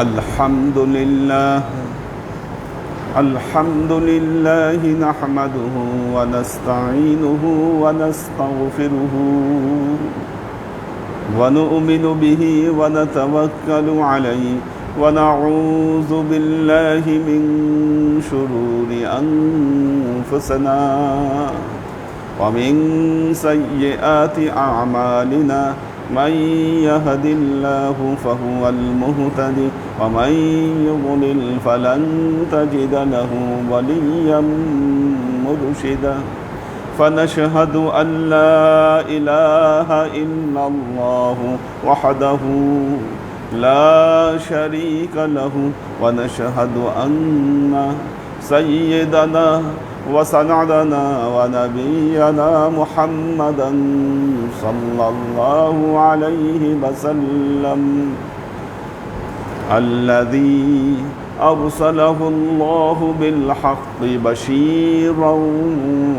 الحمد لله نحمده ونستعينه ونستغفره ونؤمن به ونتوكل عليه ونعوذ بالله من شرور أنفسنا ومن سيئات أعمالنا من يهد الله فهو المهتدي ومن يضلل فلن تجد له وليا مرشدا فنشهد أن لا إله إلا الله وحده لا شريك له ونشهد أن سيدنا وسندنا ونبينا محمدا صلى الله عليه وسلم الذي أرسله الله بالحق بشيرا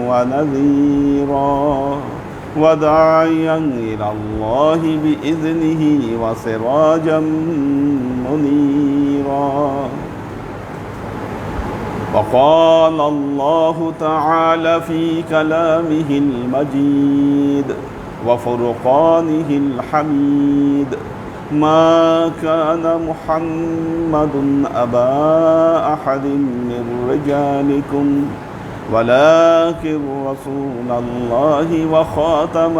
ونذيرا وداعيا إلى الله بإذنه وسراجا منيرا وقال الله تعالى في كلامه المجيد وفرقانه الحميد ما كان محمد أبا أحد من رجالكم ولكن رسول الله وخاتم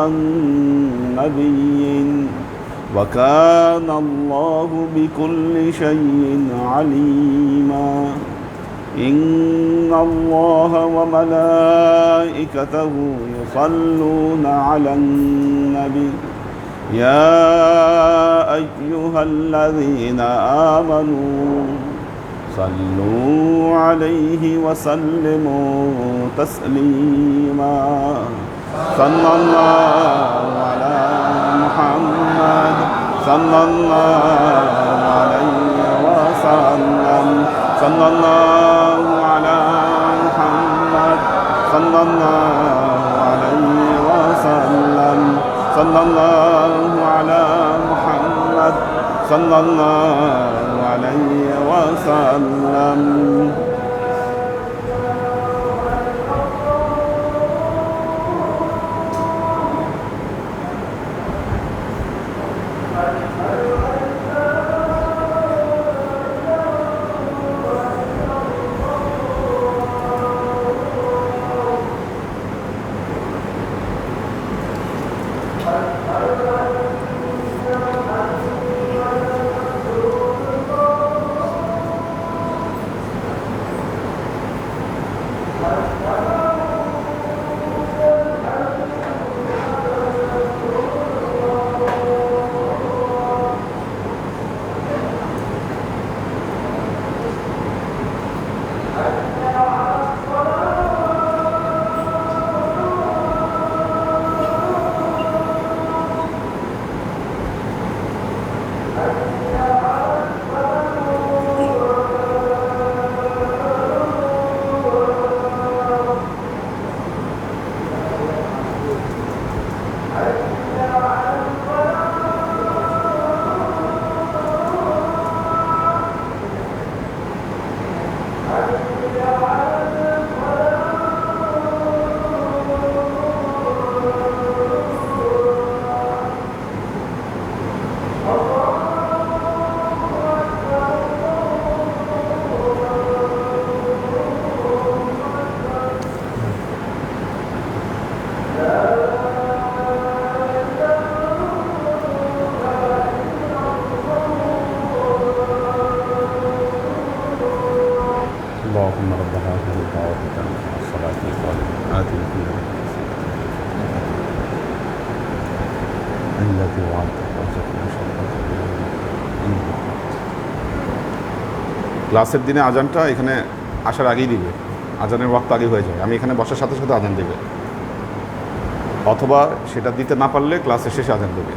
النبيين وكان الله بكل شيء عليما إن الله وملائكته يصلون على النبي يا أيها الذين آمنوا صلوا عليه وسلموا تسليما صلى الله على محمد صلى الله عليه وسلم صلى الله على محمد صلى الله عليه وسلم صلى الله على محمد صلى الله عليه وسلم اللهم رب هذه الدعوة والصلاة القائمة آت الدنيا التي وعدت وارزقنا شرفها ক্লাসের দিনে আজানটা এখানে আসার আগেই দিবে, আজানের ওয়াক্ত আগে হয়ে যায়, আমি এখানে বসার সাথে সাথে আজান দেবে, অথবা সেটা দিতে না পারলে ক্লাসের শেষে আজান দেবে।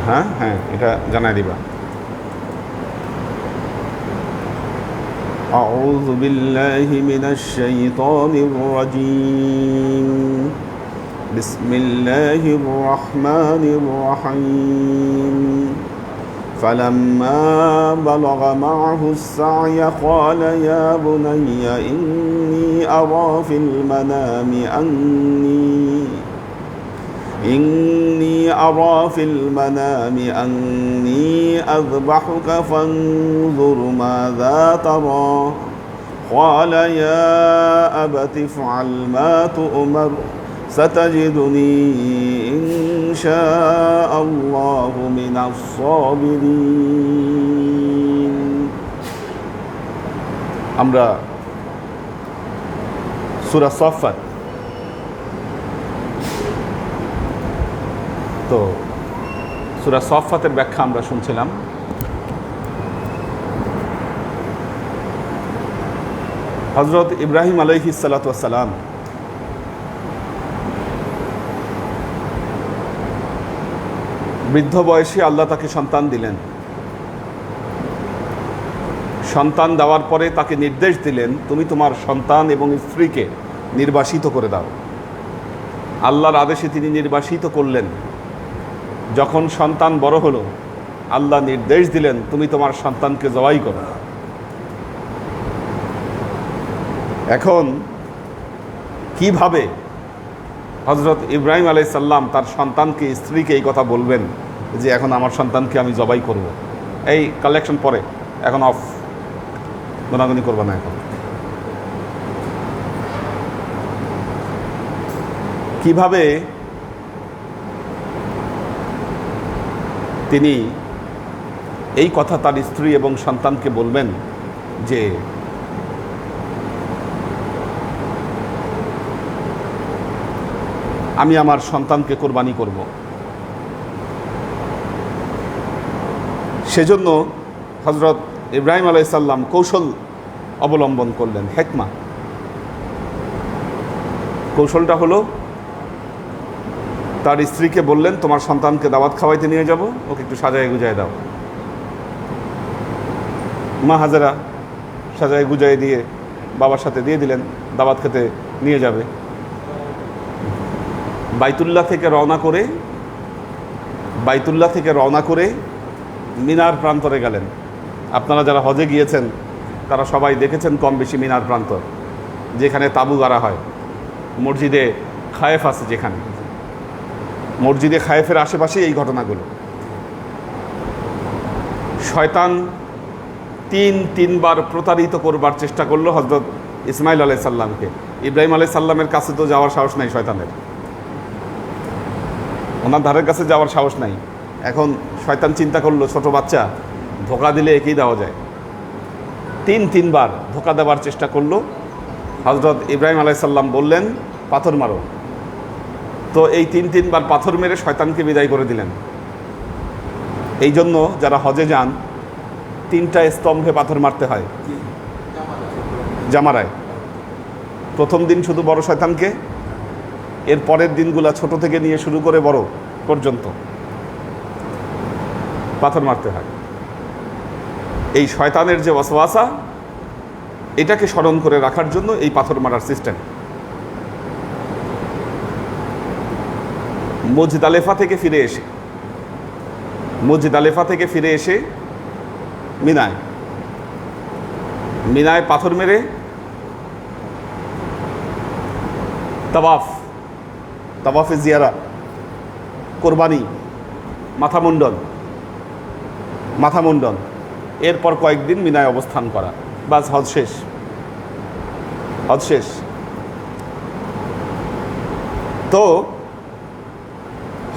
হ্যাঁ হ্যাঁ, এটা জানাই দিবা। أعوذ بالله من الشيطان الرجيم بسم الله الرحمن الرحيم فلما بلغ معه السعي قال يا بني إني أرى في المنام أني أذبحك فانظر ماذا ترى قال يا أبت افعل ما تؤمر ستجدني إن شاء الله من الصابرين আমরা সূরা সাফফাত তো সূরা সাফফাতের ব্যাখ্যা আমরা শুনছিলাম। হযরত ইব্রাহিম আলাইহিস সালাতু ওয়াস সালাম বৃদ্ধ বয়সে আল্লাহ তাকে সন্তান দিলেন। সন্তান দেওয়ার পরে তাকে নির্দেশ দিলেন, তুমি তোমার সন্তান এবং স্ত্রীকে নির্বাসিত করে দাও। আল্লাহর আদেশে তিনি নির্বাসিত করলেন। যখন সন্তান বড় হলো, আল্লাহ নির্দেশ দিলেন, তুমি তোমার সন্তানকে জবাই করো। এখন কিভাবে হযরত ইব্রাহিম আলাইহিস সালাম তার সন্তানকে, স্ত্রীকে এই কথা বলবেন যে এখন আমার সন্তানকে আমি জবাই করব? এই কালেকশন পরে, এখন অফ, গোনাগুনি করবো না। এখন কিভাবে তিনি এই কথা তার স্ত্রী এবং সন্তানকে বলবেন যে আমি আমার সন্তানকে কোরবানি করব? সেজন্য হযরত ইব্রাহিম আলাইহিস সালাম কৌশল অবলম্বন করলেন, হিকমা। কৌশলটা হলো, তার স্ত্রীকে বললেন, তোমার সন্তানকে দাওয়াত খাওয়াইতে নিয়ে যাব, ওকে একটু সাজায় গুজায় দাও। মা হাজেরা সাজায় গুজায় দিয়ে বাবার সাথে দিয়ে দিলেন, দাওয়াত খেতে নিয়ে যাবে। বাইতুল্লাহ থেকে রওনা করে মিনার প্রান্তরে গেলেন। আপনারা যারা হজে গিয়েছেন তারা সবাই দেখেছেন কম বেশি মিনার প্রান্তর, যেখানে তাঁবু গাড়া হয়। মসজিদে খায়েফ আছে, যেখানে মসজিদে খায়েফের আশেপাশে এই ঘটনাগুলো। শয়তান তিনবার প্রতারিত করবার চেষ্টা করলো হযরত ইসমাইল আলাইহিস সালামকে। ইব্রাহিম আলাইহিস সালামের কাছে তো যাওয়ার সাহস নাই শয়তানের, ওনার ধারের কাছে যাওয়ার সাহস নাই। এখন শয়তান চিন্তা করলো, ছোট বাচ্চা, ধোকা দিলে একেই দেওয়া যায়। তিনবার ধোকা দেওয়ার চেষ্টা করলো। হযরত ইব্রাহিম আলাইহিস সালাম বললেন, পাথর মারো। তো এই তিনবার পাথর মেরে শয়তানকে বিদায় করে দিলেন। এই জন্য যারা হজে যান, 3টা স্তম্ভে পাথর মারতে হয় জামারায়। প্রথম দিন শুধু বড় শয়তানকে, এর পরের দিনগুলা ছোট থেকে নিয়ে শুরু করে বড় পর্যন্ত পাথর মারতে হয়। এই শয়তানের যে ওয়াসওয়াসা, এটাকে স্মরণ করে রাখার জন্য এই পাথর মারার সিস্টেম। মুজদালেফা থেকে ফিরে এসে মিনায় পাথর মেরে তাওয়াফে জিয়ারা, কোরবানি, মাথা মুন্ডন, এরপর কয়েকদিন মিনায় অবস্থান করা, বাস হজ শেষ। তো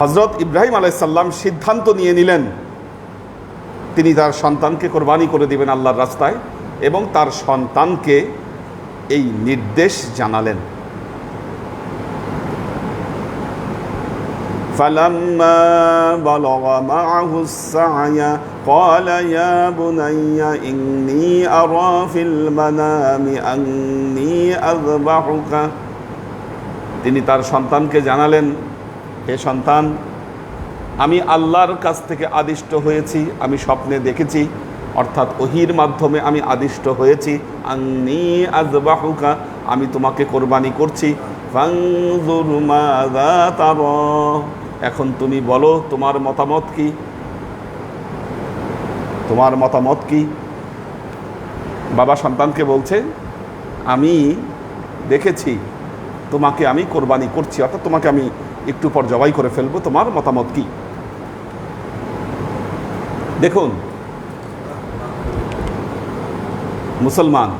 হযরত ইব্রাহিম আলাইহিস সালাম সিদ্ধান্ত নিয়ে নিলেন, তিনি তার সন্তানকে কোরবানি করে দিবেন আল্লাহর রাস্তায়, এবং তার সন্তানকে এই নির্দেশ জানালেন। فلما بلغ معه السعي قال يا بني إني أرى في المنام أني أذبحك। তিনি তার সন্তানকে জানালেন, হে সন্তান, আমি আল্লাহর কাছ থেকে আদিষ্ট হয়েছি, আমি স্বপ্নে দেখেছি, অর্থাৎ ওহির মাধ্যমে আমি আদিষ্ট হয়েছি, আন্নী আযবাহুকা, আমি তোমাকে কোরবানি করছি। ফানজুর মাযা তারা, এখন তুমি বলো তোমার মতামত কি, তোমার মতামত কি? বাবা সন্তানকে বলছে, আমি দেখেছি তোমাকে আমি কোরবানি করছি, অর্থাৎ তোমাকে আমি একটু পর জবাই করে ফেলবো, তোমার মতামত কি? দেখুন, মুসলমান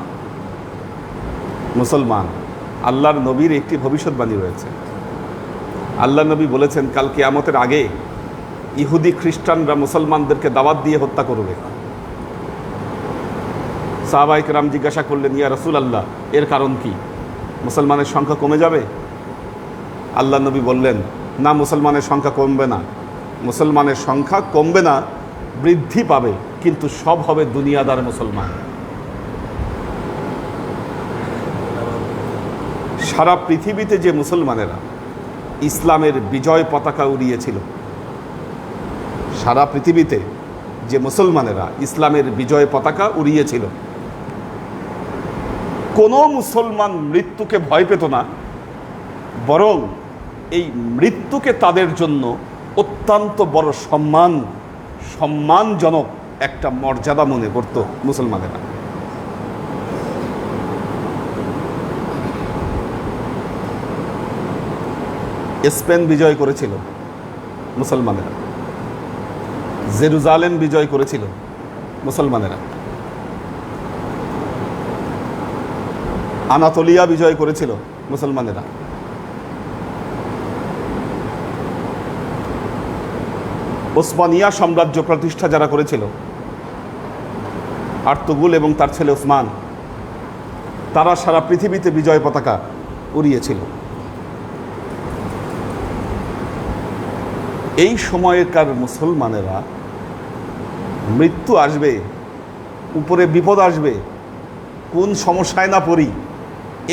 আল্লাহর নবীর একটি ভবিষ্যৎবাণী রয়েছে। আল্লাহ নবী বলেছেন, কাল কিয়ামতের আগে ইহুদি খ্রিস্টানরা মুসলমানদেরকে দাওয়াত দিয়ে হত্যা করবে। সাহাবায়ে কেরাম জিজ্ঞাসা করলেন, ইয়া রাসূলুল্লাহ, এর কারণ কি? মুসলমানের সংখ্যা কমে যাবে? আল্লাহ নবী বললেন, না, মুসলমানের সংখ্যা কমবে না, মুসলমানের সংখ্যা কমবে না, বৃদ্ধি পাবে, কিন্তু সব হবে দুনিয়াদার মুসলমান। সারা পৃথিবীতে যে মুসলমানেরা ইসলামের বিজয় পতাকা উড়িয়েছিল, সারা পৃথিবীতে যে মুসলমানেরা ইসলামের বিজয় পতাকা উড়িয়েছিল, কোনো মুসলমান মৃত্যুকে ভয় পেত না, বরং এই মৃত্যুকে তাদের জন্য অত্যন্ত বড় সম্মানজনক একটা মর্যাদা মনে করত মুসলমানেরা। স্পেন বিজয় করেছিল মুসলমানেরা, জেরুজালেম বিজয় করেছিল মুসলমানেরা, আনাতোলিয়া বিজয় করেছিল মুসলমানেরা, ওসমানিয়া সাম্রাজ্য প্রতিষ্ঠা যারা করেছিল, আর্তুগুল এবং তার ছেলে ওসমান, তারা সারা পৃথিবীতে বিজয় পতাকা উড়িয়েছিল। এই সময়কার মুসলমানেরা মৃত্যু আসবে, উপরে বিপদ আসবে, কোন সমস্যায় না পড়ি,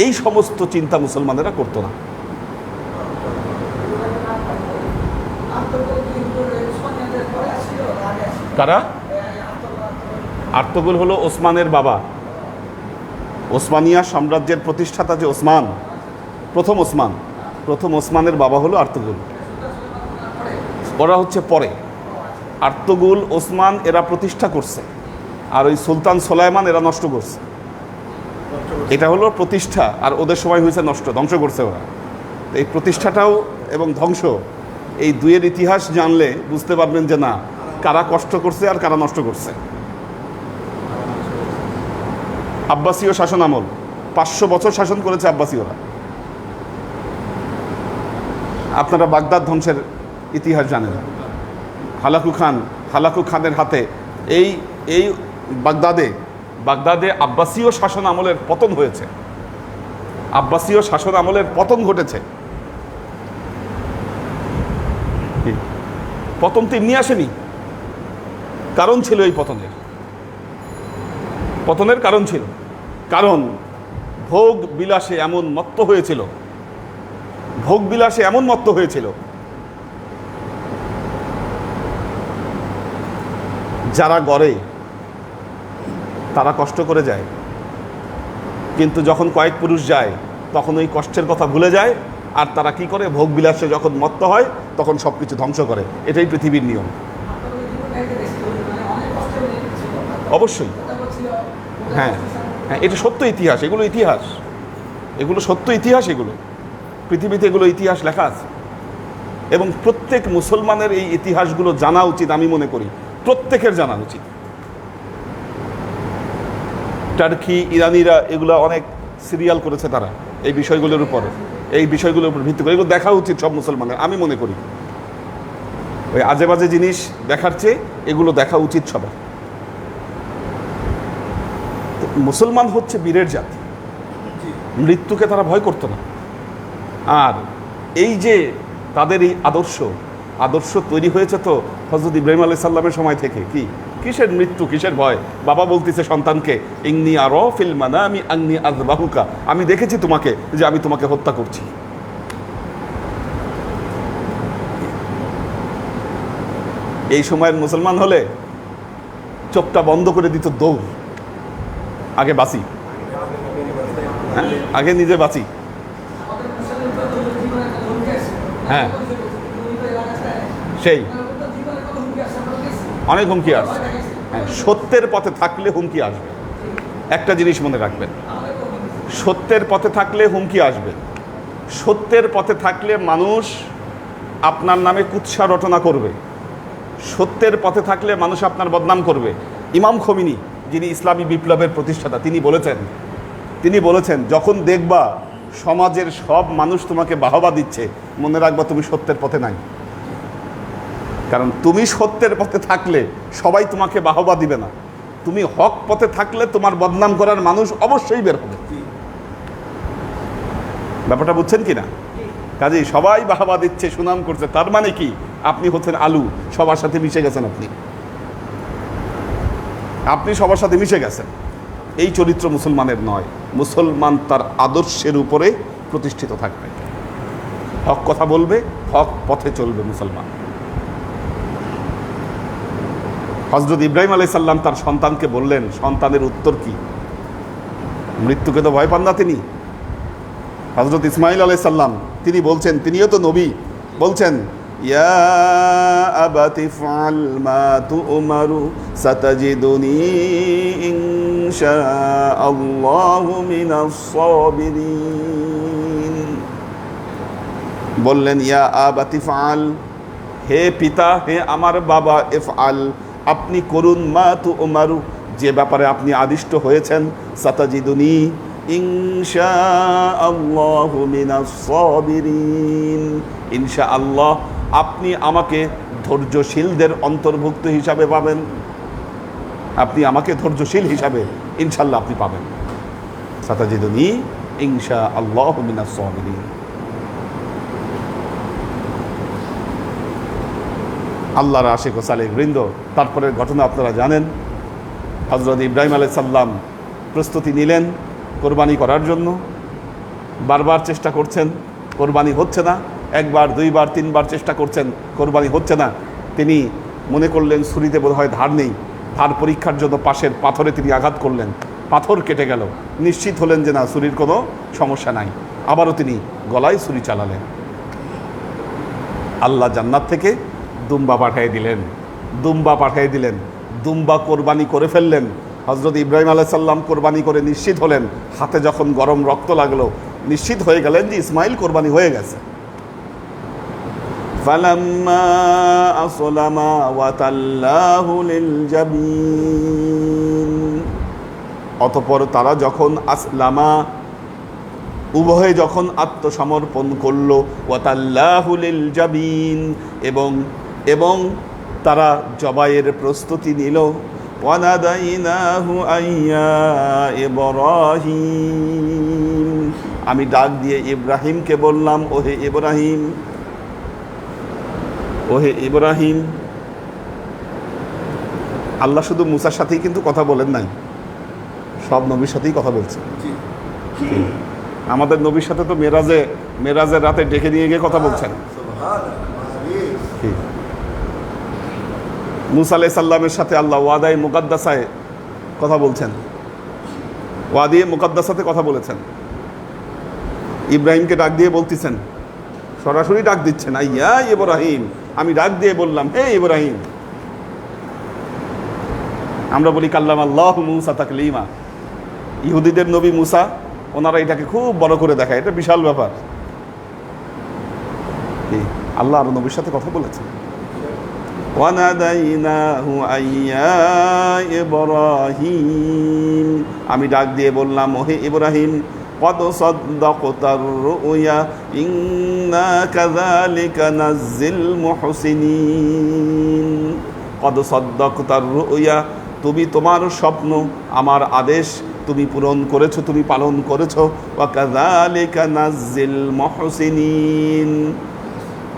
এই সমস্ত চিন্তা মুসলমানেরা করতো না। কারা? আর্তুগুল হলো ওসমানের বাবা, ওসমানিয়া সাম্রাজ্যের প্রতিষ্ঠাতা যে ওসমান, প্রথম ওসমানের বাবা হলো আর্তুগুল। ওরা হচ্ছে পরে, আর্তুগুল, ওসমান এরা প্রতিষ্ঠা করছে, আর ওই সুলতান সুলাইমান এরা নষ্ট করছে। এটা হলো প্রতিষ্ঠা, আর ওদের সময় হয়েছে ধ্বংস করছে ওরা। এই প্রতিষ্ঠাটাও এবং ধ্বংস, এই দুইয়ের ইতিহাস জানলে বুঝতে পারবেন যে না, কারা কষ্ট করছে আর কারা নষ্ট করছে। আব্বাসীয় শাসন আমল, 500 বছর শাসন করেছে আব্বাসীয়রা। আপনারা বাগদাদ ধ্বংসের ইতিহাস জানেন, হালাকু খানের হাতে এই বাগদাদে আব্বাসীয় শাসন আমলের পতন হয়েছে, আব্বাসীয় শাসন আমলের পতন ঘটেছে। পতন তো এমনি আসেনি, কারণ ছিল এই পতনের কারণ ছিল, কারণ ভোগ বিলাসে এমন মত্ত হয়েছিল, যারা গড়ে তারা কষ্ট করে যায়, কিন্তু যখন কয়েক পুরুষ যায় তখন ওই কষ্টের কথা ভুলে যায়, আর তারা কি করে, ভোগ বিলাসে যখন মত্ত হয় তখন সব কিছু ধ্বংস করে। এটাই পৃথিবীর নিয়ম। অবশ্যই, হ্যাঁ, এটা সত্য ইতিহাস, এগুলো সত্য ইতিহাস, এগুলো পৃথিবীতে এগুলো ইতিহাস লেখা আছে, এবং প্রত্যেক মুসলমানের এই ইতিহাসগুলো জানা উচিত। আমি মনে করি প্রত্যেকের জানা উচিত। টার্কি, ইরানিরা এগুলো অনেক সিরিয়াল করেছে, তারা এই বিষয়গুলোর উপর ভিত্তি করে এগুলো দেখা উচিত সব মুসলমানের। আমি মনে করি ওই আজে বাজে জিনিস দেখার চেয়ে এগুলো দেখা উচিত সবার। মুসলমান হচ্ছে বীরের জাতি, মৃত্যুকে তারা ভয় করতো না। আর এই যে তাদের এই আদর্শ তৈরি হয়েছে তো হযরত ইব্রাহিম আলাইহিস সালামের সময় থেকে। কিসের মৃত্যু, কিসের ভয়? বাবা বলতেছে সন্তানকে, ইন্নী আরা ফিল মানামি আন্নী আযবাহুকা, আমি দেখেছি তোমাকে যে আমি তোমাকে হত্যা করছি। এই সময়ের মুসলমান হলে চোখটা বন্ধ করে দিত, দৌড়, আগে বাঁচি, আগে নিজে বাঁচি। হ্যাঁ, সেই অনেক হুমকি আসবে। হ্যাঁ, সত্যের পথে থাকলে হুমকি আসবে। একটা জিনিস মনে রাখবেন, সত্যের পথে থাকলে হুমকি আসবে। সত্যের পথে থাকলে মানুষ আপনার নামে কুৎসা রটনা করবে। সত্যের পথে থাকলে মানুষ আপনার বদনাম করবে। ইমাম খোমেনি, যিনি ইসলামী বিপ্লবের প্রতিষ্ঠাতা, তিনি বলেছেন যখন দেখবা সমাজের সব মানুষ তোমাকে বাহবা দিচ্ছে, মনে রাখবা তুমি সত্যের পথে নাই। কারণ তুমি সত্যের পথে থাকলে সবাই তোমাকে বাহবা দিবে না। তুমি হক পথে থাকলে তোমার বদনাম করার মানুষ অবশ্যই বের হবে। ব্যাপারটা বুঝছেন কি না? কাজেই সবাই বাহবা দিচ্ছে, সুনাম করছে, তার মানে কি আপনি হচ্ছেন আলু, সবার সাথে মিশে গেছেন। আপনি সবার সাথে মিশে গেছেন। এই চরিত্র মুসলমানের নয়। মুসলমান তার আদর্শের উপরে প্রতিষ্ঠিত থাকবে, হক কথা বলবে, হক পথে চলবে মুসলমান। হযরত ইব্রাহিম আলাইহিস সালাম তার সন্তানকে বললেন, সন্তানের উত্তর কি? মৃত্যুকে তো ভয় পান না তিনি। হযরত ইসমাঈল আলাইহিস সালাম তিনি বলছেন, তিনিও তো নবী, বলছেন ইয়া আবাতি ফাল মা তু'মারু সাতাজিদুনি ইনশাআল্লাহু মিনাস সাবিরিন। বললেন ইয়া আবাতি ফাল, হে পিতা, হে আমার বাবা, ইফআল, আপনি করুন, মা তু'মারু, যে ব্যাপারে আপনি আদিষ্ট হয়েছেন, সাতাজিদুনি ইনশাআল্লাহু মিনাস সাবিরিন, ইনশাআল্লাহ আপনি আমাকে ধৈর্যশীলদের অন্তর্ভুক্ত হিসাবে পাবেন। আপনি আমাকে ধৈর্যশীল হিসাবে ইনশাআল্লাহ আপনি পাবেন। সাতাজিদুনি ইনশাআল্লাহু মিনাস সাবিরিন। আল্লাহর আশিক ও সালেহ বৃন্দ, তারপরের ঘটনা আপনারা জানেন। হযরত ইব্রাহিম আলাইহিস সালাম প্রস্তুতি নিলেন কোরবানি করার জন্য। বারবার চেষ্টা করছেন, কোরবানি হচ্ছে না। একবার, দুইবার, তিনবার চেষ্টা করছেন, কোরবানি হচ্ছে না। তিনি মনে করলেন ছুরিতে বোধহয় ধার নেই। ধার পরীক্ষার জন্য পাশের পাথরে তিনি আঘাত করলেন, পাথর কেটে গেল। নিশ্চিত হলেন যে না, ছুরির কোনো সমস্যা নাই। আবারও তিনি গলায় ছুরি চালালেন। আল্লাহ জান্নাত থেকে দুম্বা পাঠিয়ে দিলেন। দুম্বা কোরবানি করে ফেললেন। হযরত ইব্রাহিম আলাইহিস সালাম কোরবানি করে নিশ্চিত হলেন। হাতে যখন গরম রক্ত লাগলো, নিশ্চিত হয়ে গেলেন যে ইসমাইল কোরবানি হয়ে গেছে। ফালাম্মা আসলামা ওয়া তাল্লাহু লিল জাবিন, অতঃপর তারা যখন আসলামা, উভয়ে যখন আত্মসমর্পণ করল, ওয়া তাল্লাহু লিল জাবিন, এবং তারা জবাইয়ের প্রস্তুতি নিল। ওয়ানাদাইনাহু আইয়া ইব্রাহিম, আমি ডাক দিয়ে ইব্রাহিমকে বললাম, ওহে ইব্রাহিম। আল্লাহ শুধু মুসার সাথেই কিন্তু কথা বলেন নাই, সব নবীর সাথেই কথা বলছেন। আমাদের নবীর সাথে তো মেরাজের রাতে ডেকে নিয়ে গিয়ে কথা বলছেন। মুসা আলাইহিস সালামের সাথে আল্লাহ ওয়াদায়ে মুকাদ্দাসায় কথা বলছেন, ওয়াদিয়ে মুকাদ্দাসাতে কথা বলেছেন। ইব্রাহিমকে ডাক দিয়ে বলতেছেন, সরাসরি ডাক দিচ্ছেন, আইয়া ইব্রাহিম, আমি ডাক দিয়ে বললাম, হে ইব্রাহিম। আমরা বলি কাল্লামাল্লাহু মুসা তাকলিমা। ইহুদিদের নবী মুসা, ওনারা এটাকে খুব বড় করে দেখায়, এটা বিশাল ব্যাপার। আল্লাহ আর নবীর সাথে কথা বলেছেন। ওয়ানাদাইনাহু আইয়া ইব্রাহিম, আমি ডাক দিয়ে বললাম, ওহে ইব্রাহিম, কদ সাদ্দাকতার রুয়া ইন্না কাযালিকা নাজ্জিল মুহসিনিন। কদ সাদ্দাকতার রুয়া, তুমি তোমার স্বপ্ন, আমার আদেশ তুমি পূরণ করেছো, তুমি পালন করেছো। ওয়া কাযালিকা নাজ্জিল মুহসিনিন,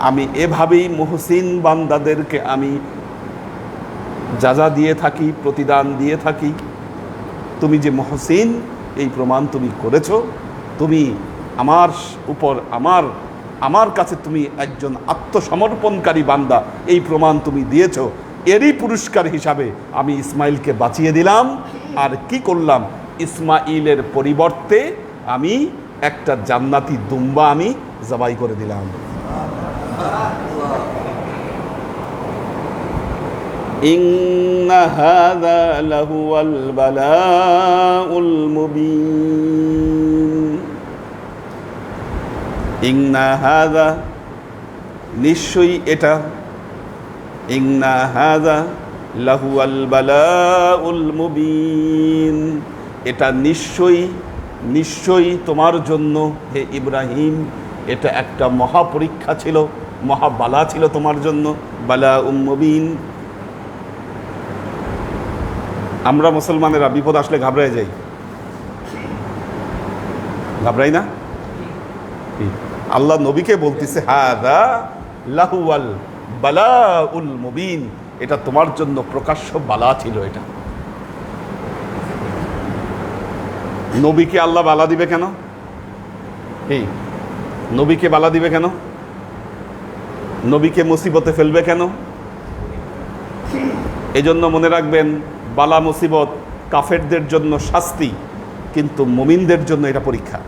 আমি এভাবেই মুহসিন বান্দাদেরকে আমি যাজা দিয়ে থাকি, প্রতিদান দিয়ে থাকি। তুমি যে মুহসিন, এই প্রমাণ তুমি করেছো। তুমি আমার উপর, আমার কাছে তুমি একজন আত্মসমর্পণকারী বান্দা, এই প্রমাণ তুমি দিয়েছো। এরই পুরস্কার হিসাবে আমি ইসমাইলকে বাঁচিয়ে দিলাম। আর কি করলাম? ইসমাইলের পরিবর্তে আমি একটা জান্নাতি দুম্বা আমি জবাই করে দিলাম। ইন্না হাযা লাহুয়াল বালাউল মুবিন। ইন্না হাযা, নিশ্চয়ই এটা, ইন্না হাযা লাহুয়াল বালাউল মুবিন, এটা নিশ্চয়ই নিশ্চয়ই তোমার জন্য হে ইব্রাহিম এটা একটা মহাপরীক্ষা ছিল, মহাবালা ছিল তোমার জন্য, বালাউম মুবিন। আমরা মুসলমানেরা বিপদ আসলে ঘাবড়ায় যাই, ঘাবড়াই না? আল্লাহ নবীকে বলতেছে হাযা লাহুয়াল বালাউল মুবিন, এটা তোমার জন্য প্রকাশ্য বালা ছিল। এটা নবীকে আল্লাহ বালা দিবে কেন? এই নবীকে বালা দিবে কেন? নবীকে মুসিবতে ফেলবে কেন? এজন্য মনে রাখবেন, বালা মুসিবত কাফেরদের জন্য শাস্তি, কিন্তু মুমিনদের জন্য এটা পরীক্ষা।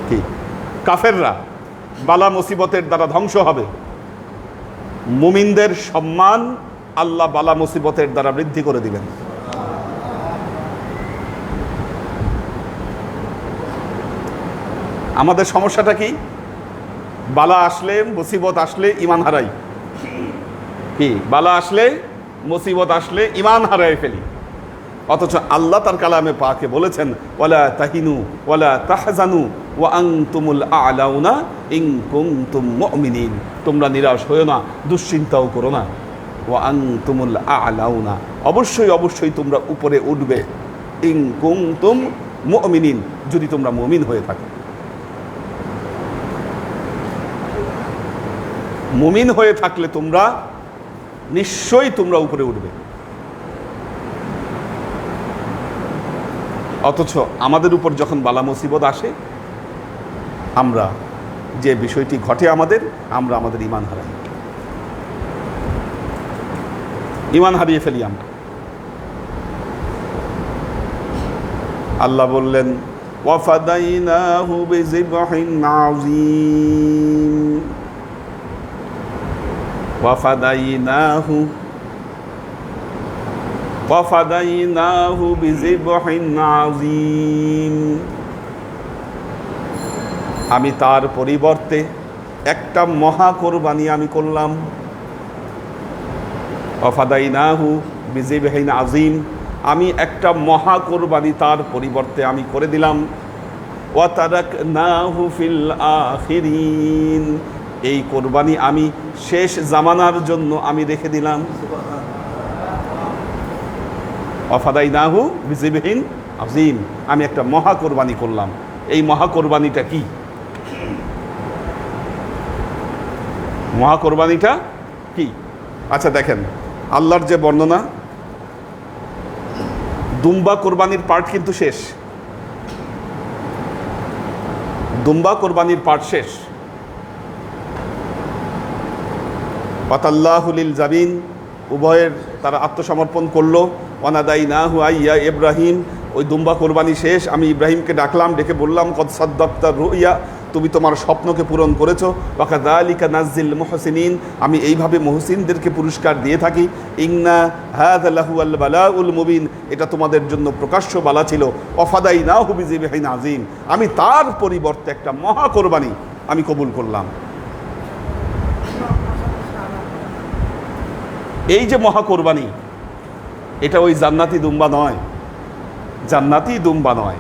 কি কাফেররা বালা মুসিবতের দ্বারা ধ্বংস হবে, মুমিনদের সম্মান আল্লাহ বালা মুসিবতের দ্বারা বৃদ্ধি করে দিবেন। আমাদের সমস্যাটা কি? বালা আসলে মুসিবত আসলে ঈমান হারাই। কি বালা আসলে মুসিবত আসলে ঈমান হারাই ফেলি। অথচ আল্লাহ তার কালামে পাকে বলেছেন ওয়ালা তাহিনু ওয়ালা তাহজানু ওয়া আনতুমুল আ'লাউনা ইন কুনতুম মুমিনিন, তোমরা নিরাশ হয়ো না, দুশ্চিন্তাও করো না। ওয়া আনতুমুল আ'লাউনা, অবশ্যই অবশ্যই তোমরা উপরে উঠবে, ইন কুনতুম মুমিনিন, যদি তোমরা মুমিন হয়ে থাকো। মুমিন হয়ে থাকলে তোমরা নিশ্চয়ই তোমরা উপরে উঠবে। অথচ আমাদের উপর যখন বালা মুসিবত আসে, আমরা যে বিষয়টি ঘটে আমরা আমাদের ঈমান হারাই, ঈমান হারিয়ে ফেলি আমরা। আল্লাহ বললেন ওয়াফাদাইনাহু বিযিবহিন আযীম, ওয়াফাদাইনাহু বিযিবহিন আযীম, আমি তার পরিবর্তে একটা মহা কোরবানি আমি করলাম। ওয়াফাদাইনাহু বিযিবহিন আযীম, আমি একটা মহা কোরবানি তার পরিবর্তে আমি করে দিলাম। ওয়া তারাকনাহু ফিল আখিরিন, এই কোরবানি আমি শেষ জামানার জন্য আমি রেখে দিলাম। ওয়াফাদাইনাহু বিযিবহিন আযীম, আমি একটা মহা কোরবানি করলাম। এই মহা কোরবানিটা কি? মহা কোরবানিটা কি? আচ্ছা দেখেন, আল্লাহর যে বর্ণনা, দুম্বা কোরবানির পার্ট কিন্তু শেষ, দুম্বা কোরবানির পার্ট শেষ। ওয়াতাল্লাহু লিল জাবিন, উভয়ের তারা আত্মসমর্পণ করলো। ওয়ানাদাইনাহু আইয়া ইব্রাহিম, ওই দুম্বা কোরবানি শেষ, আমি ইব্রাহিমকে ডাকলাম, ডেকে বললাম কদ সাদ্দাকতা রুইয়া, তুমি তোমার স্বপ্নকে পূরণ করেছো। ওয়াকাযালিকা নাজ্জিল মুহসিনিন, আমি এইভাবে মুহসিনদেরকে পুরস্কার দিয়ে থাকি। ইন্না হাযা লাহুয়াল বালাউল মুবিন, এটা তোমাদের জন্য প্রকাশ্য বালা ছিল। ওয়াফাদাইনাহু বিযিবহিন আযীম, আমি তার পরিবর্তে একটা মহা কোরবানি আমি কবুল করলাম। এই যে মহা কোরবানি, এটা ওই জান্নাতি দুম্বা নয়, জান্নাতি দুম্বা নয়।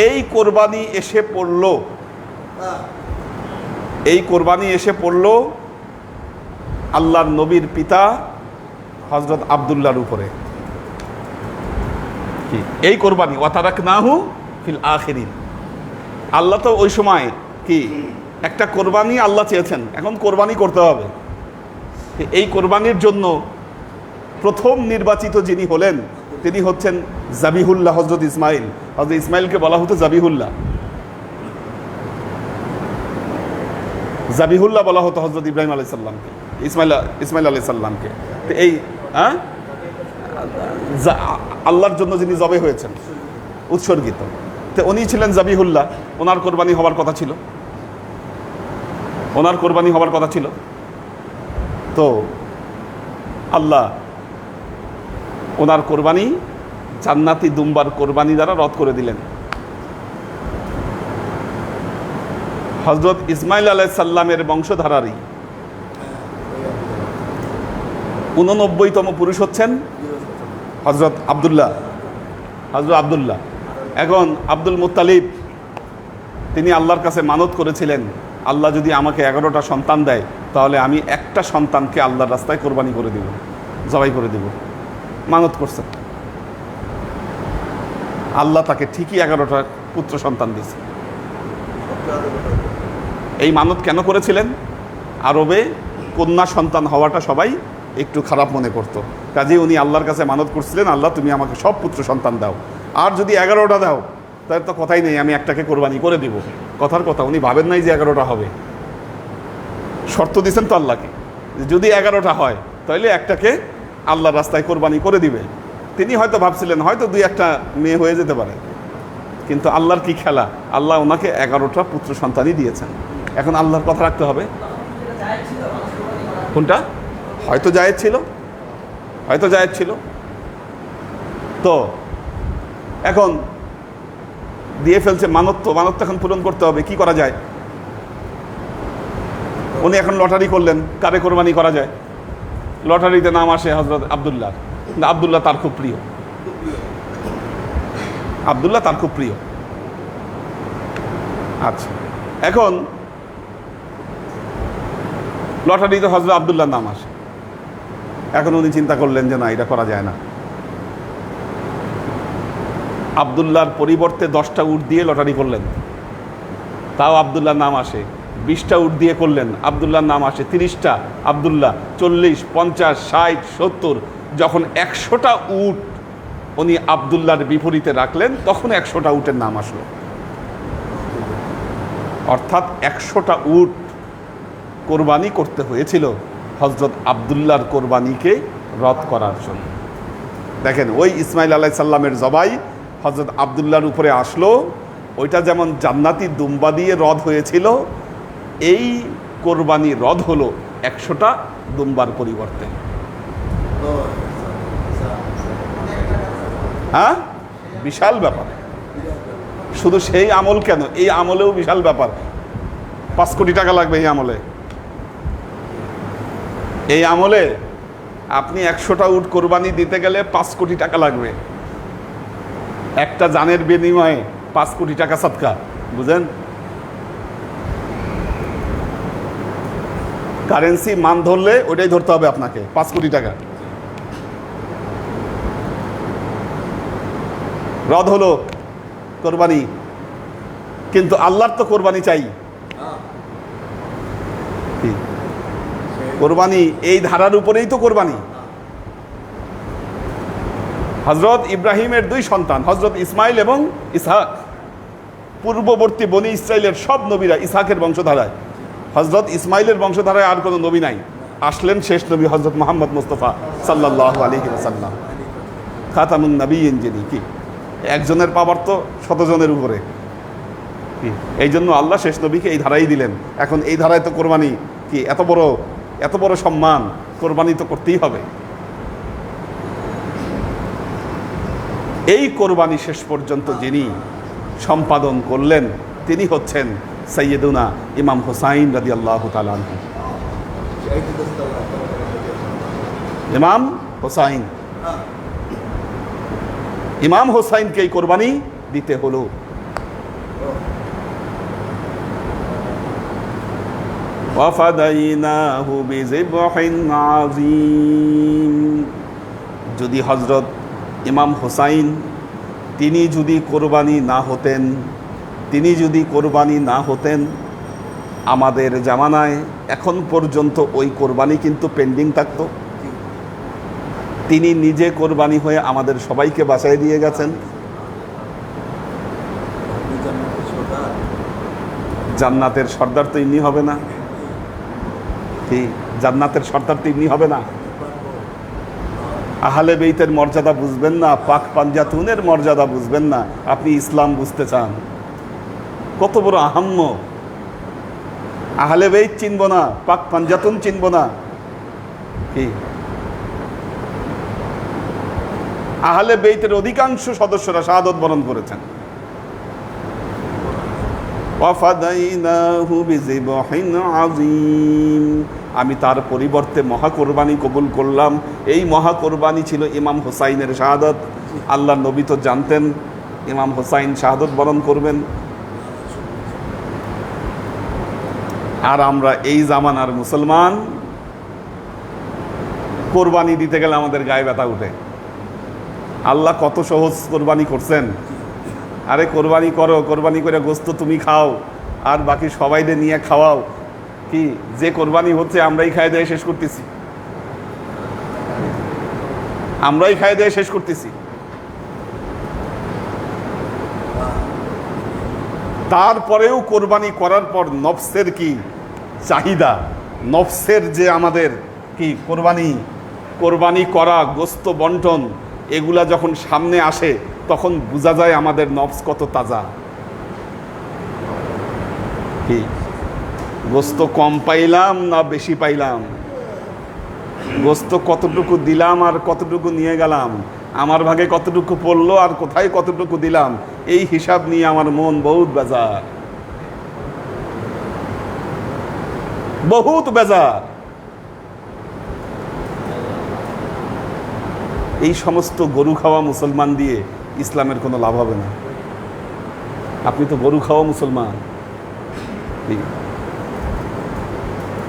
এই কোরবানি এসে পড়ল, এই কোরবানি এসে পড়ল আল্লাহর নবীর পিতা হযরত আব্দুল্লাহর উপরে। কি এই কোরবানি? ওয়া তারাকনাহু ফিল আখিরিন, আল্লাহ তো ওই সময় কি একটা কোরবানি আল্লাহ চেয়েছেন, এখন কোরবানি করতে হবে। এই কোরবানির জন্য প্রথম নির্বাচিত যিনি হলেন তিনি হচ্ছেন জাবিহুল্লাহ, হযরত ইসমাইল। হযরত ইসমাইলকে বলা হতো জাবিহুল্লাহ, জাবিহুল্লাহ বলা হতো হযরত ইব্রাহিম আলাইহিস সালামকে, ইসমাইল আলাইহিস সালামকে। তো এই আল্লাহর জন্য যিনি জবে হয়েছেন, উৎসর্গিত, তো উনি ছিলেন জাবিহুল্লাহ, ওনার কোরবানি হওয়ার কথা ছিল। ওনার কোরবানি হবার কথা ছিল, তো আল্লাহ ওনার কোরবানি জান্নাতি দুম্বার কোরবানি দ্বারা রদ করে দিলেন। হজরত ইসমাইল আলাইহিস সালামের বংশধারারই 89তম পুরুষ হচ্ছেন হজরত আবদুল্লাহ। এখন আব্দুল মুত্তালিব তিনি আল্লাহর কাছে মানত করেছিলেন, আল্লাহ যদি আমাকে 11টা সন্তান দেয় তাহলে আমি একটা সন্তানকে আল্লাহর রাস্তায় কোরবানি করে দিব, জবাই করে দিব। মানত করছেন, আল্লাহ তাকে ঠিকই 11টা পুত্র সন্তান দিয়েছে। এই মানত কেন করেছিলেন? আরবে কন্যা সন্তান হওয়াটা সবাই একটু খারাপ মনে করতো, কাজেই উনি আল্লাহর কাছে মানত করছিলেন, আল্লাহ তুমি আমাকে সব পুত্র সন্তান দাও, আর যদি 11টা দাও তাহলে তো কথাই নেই, আমি একটাকে কোরবানি করে দিব। কথার কথা, উনি ভাবেন নাই যে 11টা হবে, শর্ত দিয়েছেন তো আল্লাহকে, যদি 11টা হয় তাহলে একটাকে আল্লাহর রাস্তায় কোরবানি করে দিবে। তিনি হয়তো ভাবছিলেন হয়তো 2-1টা মেয়ে হয়ে যেতে পারে, কিন্তু আল্লাহর কি খেলা, আল্লাহ ওনাকে 11টা পুত্র সন্তানই দিয়েছেন। এখন আল্লাহর কথা রাখতে হবে। কোনটা? হয়তো জায়েজ ছিল, তো এখন দিয়ে ফেলছে মানত, তো এখন পূরণ করতে হবে, কি করা যায়? উনি এখন লটারি করলেন কারে কোরবানি করা যায়। লটারিতে নাম আসে হজরত আবদুল্লাহ, আবদুল্লাহ তার খুব প্রিয়। আচ্ছা, এখন লটারিতে হজরত আবদুল্লাহর নাম আসে। এখন উনি চিন্তা করলেন যে না, এটা করা যায় না। আবদুল্লাহর পরিবর্তে 10টা উট দিয়ে লটারি করলেন, তাও আবদুল্লাহর নাম আসে। 20টা উট দিয়ে করলেন, আবদুল্লাহর নাম আসে। 30টা আবদুল্লাহ, 40, 50, 60, 70, যখন 100টা উট উনি আবদুল্লাহর বিপরীতে রাখলেন তখন 100টা উটের নাম আসলো। অর্থাৎ 100টা উট কোরবানি করতে হয়েছিল হজরত আবদুল্লাহর কোরবানিকে রদ করার জন্য। দেখেন, ওই ইসমাইল আলাইহিস সালামের জবাই হজরত আবদুল্লাহর উপরে আসলো, ওইটা যেমন জান্নাতি দুম্বা দিয়ে রদ হয়েছিল, এই কোরবানি রদ হলো 100টা দুম্বার পরিবর্তে। হ্যাঁ, বিশাল ব্যাপার। শুধু সেই আমল কেন, এই আমলেও বিশাল ব্যাপার। 5 কোটি টাকা লাগবে এই আমলে আপনি 100টা উট কোরবানি দিতে গেলে 5 কোটি টাকা লাগবে। একটা জানের বিনিময়ে 5 কোটি টাকা সদকা, বুঝেন? কারেন্সি মান ধরলে ওইটাই ধরতে হবে আপনাকে, 5 কোটি টাকা। রদ হলো কোরবানি, কিন্তু আল্লাহর তো কোরবানি চাই। কোরবানি এই ধারার উপরেই তো কোরবানি। হজরত ইব্রাহিমের 2 সন্তান, হজরত ইসমাইল এবং ইসহাক। পূর্ববর্তী বনি ইসরাইলের সব নবীরা ইসহাকের বংশধারায়, হজরত ইসমাইলের বংশধারায় আর কোনো নবী নাই। আসলেন শেষ নবী হজরত মুহাম্মদ মুস্তাফা সাল্লাল্লাহু আলাইহি ওয়াসাল্লাম, খাতামুন নবিয়্যিন, যিনি কি একজনের পাওয়ার তো 100 জনের উপরে। এই জন্য আল্লাহ শেষ নবীকে এই ধারাই দিলেন। এখন এই ধারায় তো কোরবানি কি এত বড় সম্মান, কোরবানি তো করতেই হবে। এই কোরবানি শেষ পর্যন্ত যিনি সম্পাদন করলেন তিনি হচ্ছেন সৈয়দুনা ইমাম হুসাইন রাদিয়াল্লাহু তাআলা আনহু। ইমাম হুসাইনকে এই কোরবানি দিতে হলো। ওয়াফাদাইনাহু বিযিবহিন আযীম। যদি হযরত ইমাম হুসাইন তিনি যদি কোরবানি না হতেন, আমাদের জামানায় এখন পর্যন্ত ওই কোরবানি কিন্তু পেন্ডিং থাকতো। তিনি নিজে কোরবানি হয়ে আমাদের সবাইকে বাঁচাই দিয়ে গেছেন। জান্নাতের সর্দার তো ইনি হবে না, কি জান্নাতের সর্দার তো ইনি হবে না। আহলে বেইতের মর্যাদা বুঝবেন না, পাক পাঞ্জাতুনের মর্যাদা বুঝবেন না, আপনি ইসলাম বুঝতে চান। কত বড় আহাম্য, আহলে বেইত চিনব না, পাক পাঞ্জাতন চিনব না, কি আহলে বেইতের অধিকাংশ সদস্যরা শাহাদত বরণ করেছেন। ওয়াফাদাইনাহু বিযিবহিন আযীম, আমি তার পরিবর্তে মহা কোরবানি কবুল করলাম। এই মহা কোরবানি ছিল ইমাম হুসাইনের শাহাদত। আল্লাহর নবী তো জানতেন ইমাম হুসাইন শাহাদত বরণ করবেন। আর আমরা এই জামানার মুসলমান, কোরবানি দিতে গেলে আমাদের গায়ে ব্যথা উঠে। আল্লাহ কত সহজ কোরবানি করছেন। আরে কোরবানি করো, কোরবানি করে গোস্ত তুমি খাও আর বাকি সবাইদের নিয়ে খাওয়াও। কি যে কোরবানি হচ্ছে আমরাই খাই দিয়ে শেষ করতেছি, আমরাই খাই দিয়ে শেষ করতেছি। তারপরেও কোরবানি করার পর নফসের কি চাহিদা, নফসের যে আমাদের কি কোরবানি করা, গোস্ত বন্টন, এগুলা যখন সামনে আসে তখন বোঝা যায় আমাদের নফস কত তাজা। কি গোস্ত কম পাইলাম না বেশি পাইলাম, গোস্ত কতটুকু দিলাম আর কতটুকু নিয়ে গেলাম, আমার ভাগে কতটুকু পড়লো আর কোথায় কতটুকু দিলাম, এই হিসাব নিয়ে আমার মন বহুত বেজার, বহুত বেজার। এই সমস্ত গরু খাওয়া মুসলমান দিয়ে ইসলামের কোনো লাভ হবে না। আপনি তো গরু খাওয়া মুসলমান।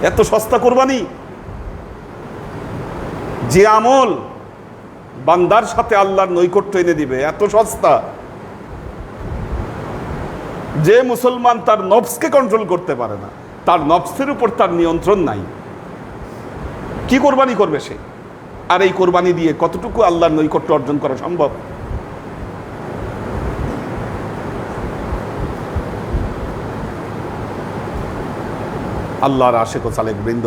এত সস্তা কোরবানি, যে আমল বান্দার সাথে আল্লাহর নৈকট্য এনে দিবে, এত সস্তা। যে মুসলমান তার নফসকে কন্ট্রোল করতে পারে না, তার নফসের উপর তার নিয়ন্ত্রণ নাই, কি কোরবানি করবে সে? আর এই কোরবানি দিয়ে কতটুকু আল্লাহর নৈকট্য অর্জন করা সম্ভব? আল্লাহর আশিক ও সালেক বৃন্দ,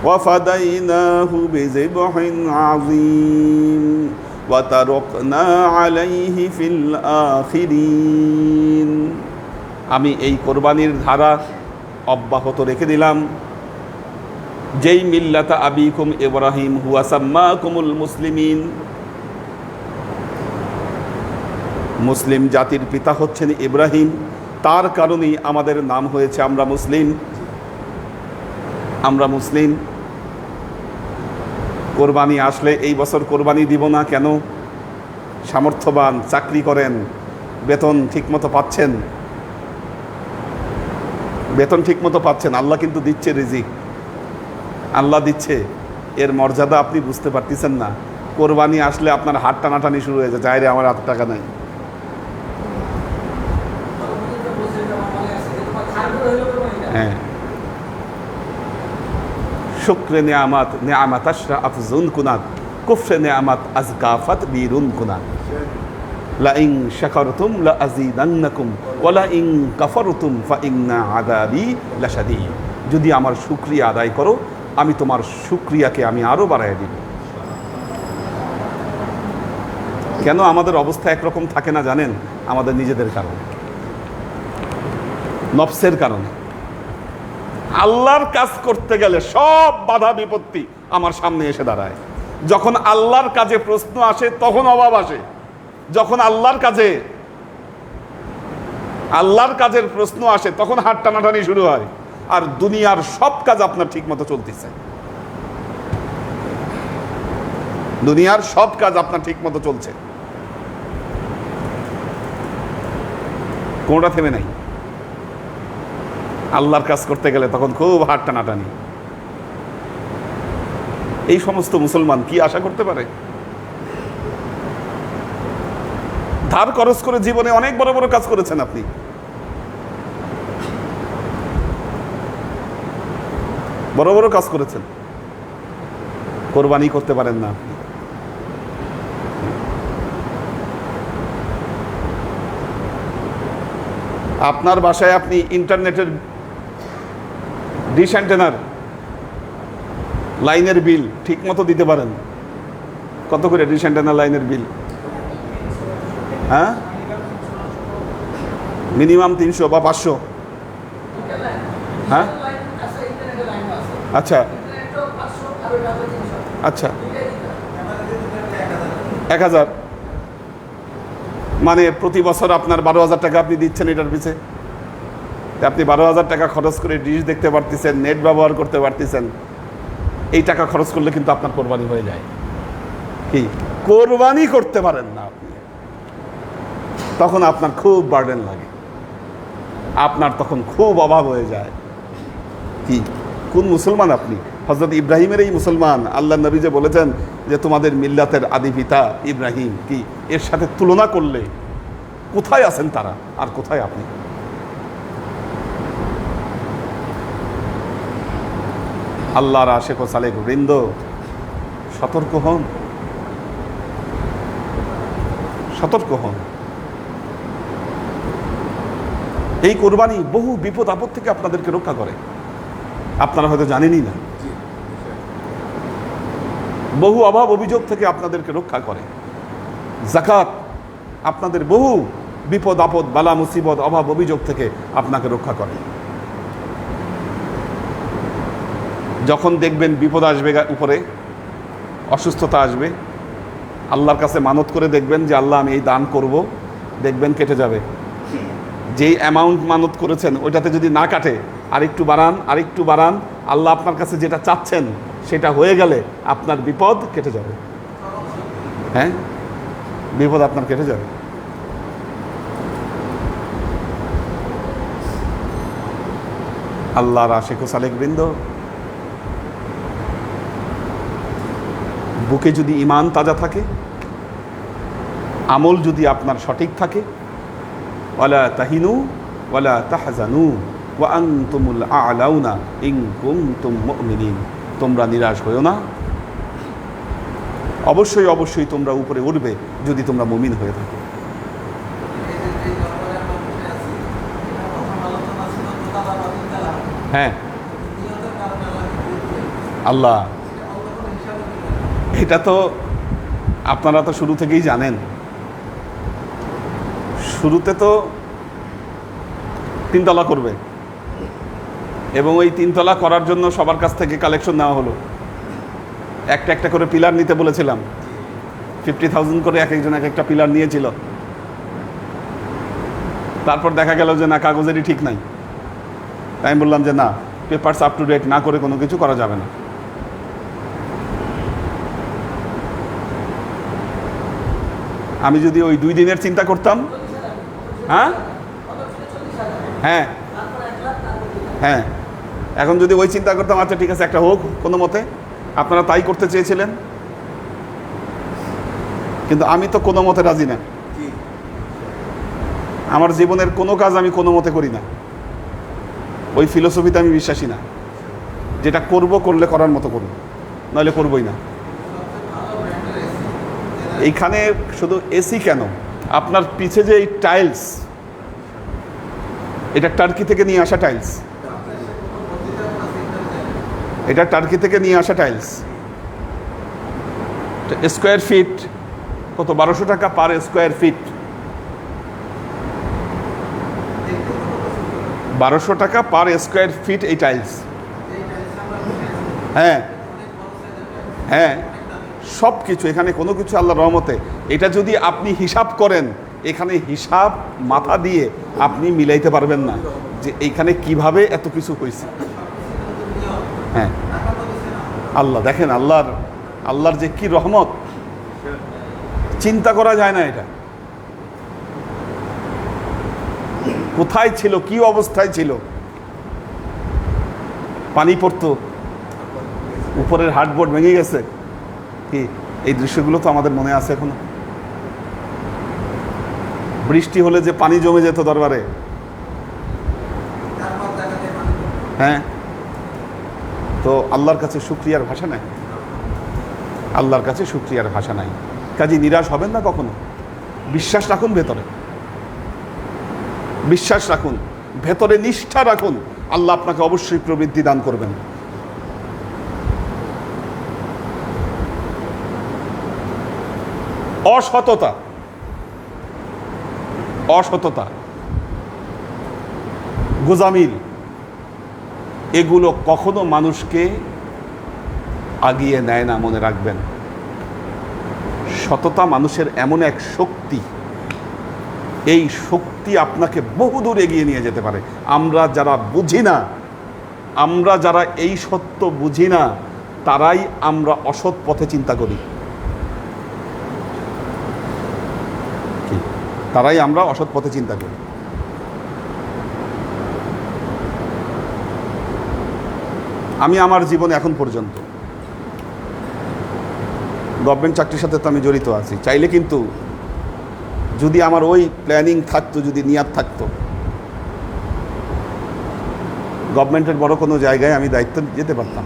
ওয়াফাদাইনাহু বিযিবহিন আযীম ওয়া তারাকনা আলাইহি ফিল আখিরিন, আমি এই কোরবানির ধারা অব্যাহত রেখে দিলাম। যেই মিল্লাতা আবিকুম ইব্রাহিম হুয়া সাম্মাকুমুল মুসলিমিন, মুসলিম জাতির পিতা হচ্ছেন ইব্রাহিম, তার কারণেই আমাদের নাম হয়েছে আমরা মুসলিম। আমরা মুসলিম। কোরবানি আসলে এই বছর কোরবানি দিব না কেন? সামর্থ্যবান, চাকরি করেন, বেতন ঠিকমতো পাচ্ছেন, বেতন ঠিকমতো পাচ্ছেন, আল্লাহ কিন্তু দিচ্ছে রিজিক, আল্লাহ দিচ্ছে, এর মর্যাদা আপনি বুঝতে পারতেছেন না। কোরবানি আসলে আপনার হাত টানাটানি শুরু হয়ে যায়, যাই রে আমার হাত টাকা নাই। হ্যাঁ, শুকরে নেয়ামাত নেয়ামাত আশরা আফজুন কুনাত, কুফরে নেয়ামাত আজকাফাত বীরুন কুনাত, লা ইন শাকারতুম লা আযীদান্নাকুম ওয়া লা ইন কাফারতুম ফা ইন্না আযাবি লাশাদীদ। যদি আমার শুকরিয়া আদায় করো, আমি তোমার শুকরিয়াকে আমি আরো বাড়ায় দিব। কেন আমাদের অবস্থা একরকম থাকে না জানেন? আমাদের নিজেদের কারণে, নফসের কারণে। আল্লাহর কাজ করতে গেলে সব বাধা বিপত্তি আমার সামনে এসে দাঁড়ায়। যখন আল্লাহর কাজে প্রশ্ন আসে তখন অভাব আসে। যখন আল্লাহর কাজের প্রশ্ন আসে তখন হাত টানাটানি শুরু হয়। আর দুনিয়ার সব কাজ আপনার ঠিক মতো চলতেছে, দুনিয়ার সব কাজ আপনার ঠিক মতো চলছে, কোনটা থেমে নাই। আল্লাহর কাজ করতে গেলে তখন খুব হাত টানাটানি। এই সমস্ত মুসলমান কি আশা করতে পারে? ধার খরচ করে জীবনে অনেক বড় বড় কাজ করেছেন আপনি, বড় বড় কাজ করেছেন, কোরবানি করতে পারেন না আপনি। আপনার বাসায় আপনি ইন্টারনেটের ডিশ অ্যান্টেনার লাইনের বিল ঠিক মতো দিতে পারেন? কত করে ডিশ অ্যান্টেনার লাইনের বিল? হ্যাঁ, মিনিমাম 300 বা 500। হ্যাঁ, আচ্ছা আচ্ছা, 1000, মানে প্রতি বছর আপনার 12,000 টাকা আপনি দিচ্ছেন এটার পিছে। আপনি 12,000 টাকা খরচ করে ডিশ দেখতে পারতেছেন, নেট ব্যবহার করতে পারতেছেন। এই টাকা খরচ করলে কিন্তু আপনার কোরবানি হয়ে যায়। কি কোরবানি করতে পারেন না আপনি, তখন আপনার খুব বার্ডেন লাগে, আপনার তখন খুব অভাব হয়ে যায়। কি কোন মুসলমান আপনি? হযরত ইব্রাহিমের এই মুসলমান। আল্লাহ নবী যে বলেছেন যে তোমাদের মিল্লাতের আদি পিতা ইব্রাহিম, কি এর সাথে তুলনা করলে কোথায় আছেন তারা আর কোথায় আপনি? আল্লাহর আশিক ও সালেক বৃন্দ, সতর্ক হন, সতর্ক হন। এই কোরবানি বহু বিপদ আপদ থেকে আপনাদেরকে রক্ষা করে, আপনারা হয়তো জানেনই না। বহু অভাব অভিযোগ থেকে আপনাদেরকে রক্ষা করে। যাকাত আপনাদের বহু বিপদ আপদ, বালা মুসিবত, অভাব অভিযোগ থেকে আপনাকে রক্ষা করে। যখন দেখবেন বিপদ আসবে উপরে, অসুস্থতা আসবে, আল্লাহর কাছে মানত করে দেখবেন যে আল্লাহ আমি এই দান করব, দেখবেন কেটে যাবে। যেই অ্যামাউন্ট মানত করেছেন ওইটাতে যদি না কাটে, আরেকটু বাড়ান, আরেকটু বাড়ান, আল্লাহ আপনার কাছে যেটা চাচ্ছেন সেটা হয়ে গেলে আপনার বিপদ কেটে যাবে। হ্যাঁ, বিপদ আপনার কেটে যাবে। আল্লাহর আশিক ও সালেক বৃন্দ, বুকে যদি ঈমান তাজা থাকে, আমল যদি আপনার সঠিক থাকে, ওয়ালা তাহিনু ওয়ালা তাহজানু ওয়া আনতুমুল আ'লাউনা ইন কুনতুম মুমিনিন, তোমরা নিরাশ হয়ো না, অবশ্যই অবশ্যই তোমরা উপরে উঠবে যদি তোমরা মুমিন হয়ে থাকো। হ্যাঁ, আল্লাহ, এটা তো আপনারা তো শুরু থেকেই জানেন। শুরুতে তো 3 তলা করবে, এবং ওই 3 তলা করার জন্য সবার কাছ থেকে কালেকশন নেওয়া হলো। একটা একটা করে পিলার নিতে বলেছিলাম, 50,000 করে এক একজন এক একটা পিলার নিয়েছিল। তারপর দেখা গেল যে না, কাগজেরই ঠিক নাই। তাই আমি বললাম যে না, পেপারস আপ টু ডেট না করে কোনো কিছু করা যাবে না। আমি যদি ওই 2 দিনের চিন্তা করতাম, হ্যাঁ হ্যাঁ হ্যাঁ, এখন যদি ওই চিন্তা করতাম, আচ্ছা ঠিক আছে একটা হোক কোনো মতে, আপনারা তাই করতে চেয়েছিলেন, কিন্তু আমি তো কোনো মতে রাজি না। আমার জীবনের কোনো কাজ আমি কোনো মতে করি না, ওই ফিলোসফিতে আমি বিশ্বাসী না। যেটা করব, করলে করার মতো করব, নইলে করবই না। এইখানে শুধু এসি কেন, আপনার পিছে যে এই টাইলস, এটা টার্কি থেকে নিয়ে আসা টাইলস, এটা টার্কি থেকে নিয়ে আসা টাইলস। স্কোয়ার ফিট কত? 1200 টাকা পার স্কোয়ার ফিট। 1200 টাকা পার স্কোয়ার ফিট এই টাইলস। হ্যাঁ হ্যাঁ, সব কিছু এখানে, কোনো কিছু আল্লাহর রহমতে। এটা যদি আপনি হিসাব করেন, এখানে হিসাব মাথা দিয়ে আপনি মিলাইতে পারবেন না যে এইখানে কিভাবে এত কিছু হয়েছে। হ্যাঁ, আল্লাহ দেখেন, আল্লাহর যে কি রহমত, চিন্তা করা যায় না। এটা কোথায় ছিল, কি অবস্থায় ছিল, পানি পড়তো, উপরের হার্ডবোর্ড ভেঙে গেছে। কি এই দৃশ্যগুলো তো আমাদের মনে আছে এখনো। বৃষ্টি হলে যে পানি জমে যেত দরবারে, হ্যাঁ, তো আল্লাহর কাছে শুকরিয়ার ভাষা নাই, আল্লাহর কাছে শুকরিয়ার ভাষা নাই। কাজে নিরাশ হবেন না কখনো, বিশ্বাস রাখুন, ভেতরে বিশ্বাস রাখুন, ভেতরে নিষ্ঠা রাখুন, আল্লাহ আপনাকে অবশ্যই প্রবৃদ্ধি দান করবেন। অসততা গোজামিল, এগুলো কখনো মানুষকে আগিয়ে নেয় না, মনে রাখবেন। সততা মানুষের এমন এক শক্তি, এই শক্তি আপনাকে বহুদূর এগিয়ে নিয়ে যেতে পারে। আমরা যারা বুঝি না, আমরা যারা এই সত্য বুঝি না, তারাই আমরা অসৎ পথে চিন্তা করি, তারাই আমরা অসৎ পথে চিন্তা করি। আমি আমার জীবনে এখন পর্যন্ত গভর্নমেন্ট চাকরির সাথে তো আমি জড়িত আছি, চাইলে কিন্তু যদি আমার ওই প্ল্যানিং থাকতো, যদি নিয়াত থাকতো, গভর্নমেন্টের বড় কোনো জায়গায় আমি দায়িত্ব যেতে পারতাম,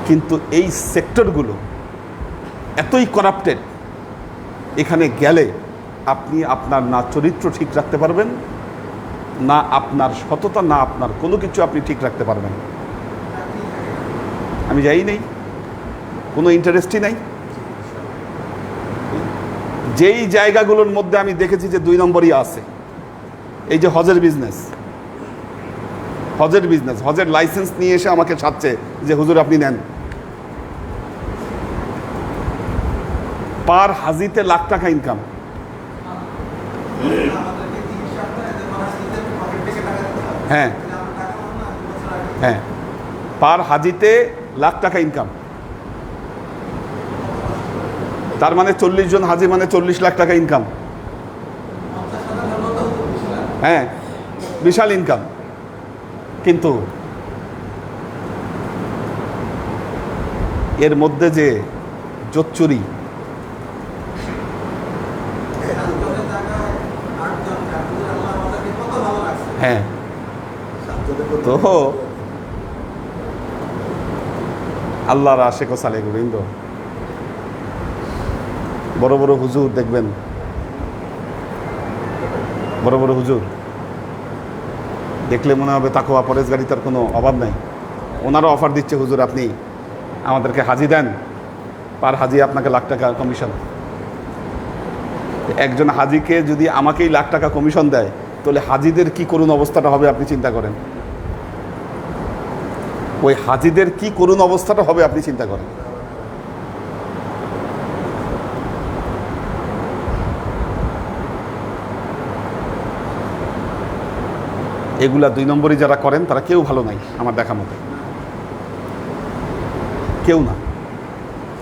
কিন্তু এই সেক্টরগুলো এতই করাপ্টেড, এখানে গেলে আপনি আপনার না চরিত্র ঠিক রাখতে পারবেন, না আপনার সততা, না আপনার কোনো কিছু আপনি ঠিক রাখতে পারবেন। আমি যাই নেই, কোনো ইন্টারেস্টই নাই। যেই জায়গাগুলোর মধ্যে আমি দেখেছি যে 2 নম্বরই আছে, এই যে হজের বিজনেস, হজের লাইসেন্স নিয়ে এসে আমাকে সাথে যে হুজুর আপনি নেন, পার হাজিতে লাখ টাকা ইনকাম। হ্যাঁ হ্যাঁ, পার হাজিতে লাখ টাকা ইনকাম, তার মানে 40 জন হাজি মানে 40 লাখ টাকা ইনকাম। হ্যাঁ, বিশাল ইনকাম। কিন্তু এর মধ্যে যে জোচ্চুরি, হ্যাঁ, তো আল্লাহর আশেক ও সালেক বৃন্দ, বড় বড় হুজুর দেখবেন, বড় বড় হুজুর দেখলে মনে হবে তাকওয়া পরেজগারিতার কোনো অভাব নাই। ওনারা অফার দিচ্ছে, হুজুর আপনি আমাদেরকে হাজি দেন, পার হাজি আপনাকে লাখ টাকা কমিশন। একজন হাজিকে যদি আমাকেই লাখ টাকা কমিশন দেয়, তাহলে হাজিদের কি করুণ অবস্থাটা হবে আপনি চিন্তা করেন। ওই হাজিদের কি করুণ অবস্থাটা হবে আপনি চিন্তা করেন। এগুলা 2 নম্বরই যারা করেন তারা কেউ ভালো নাই আমার দেখা মতে, কেউ না,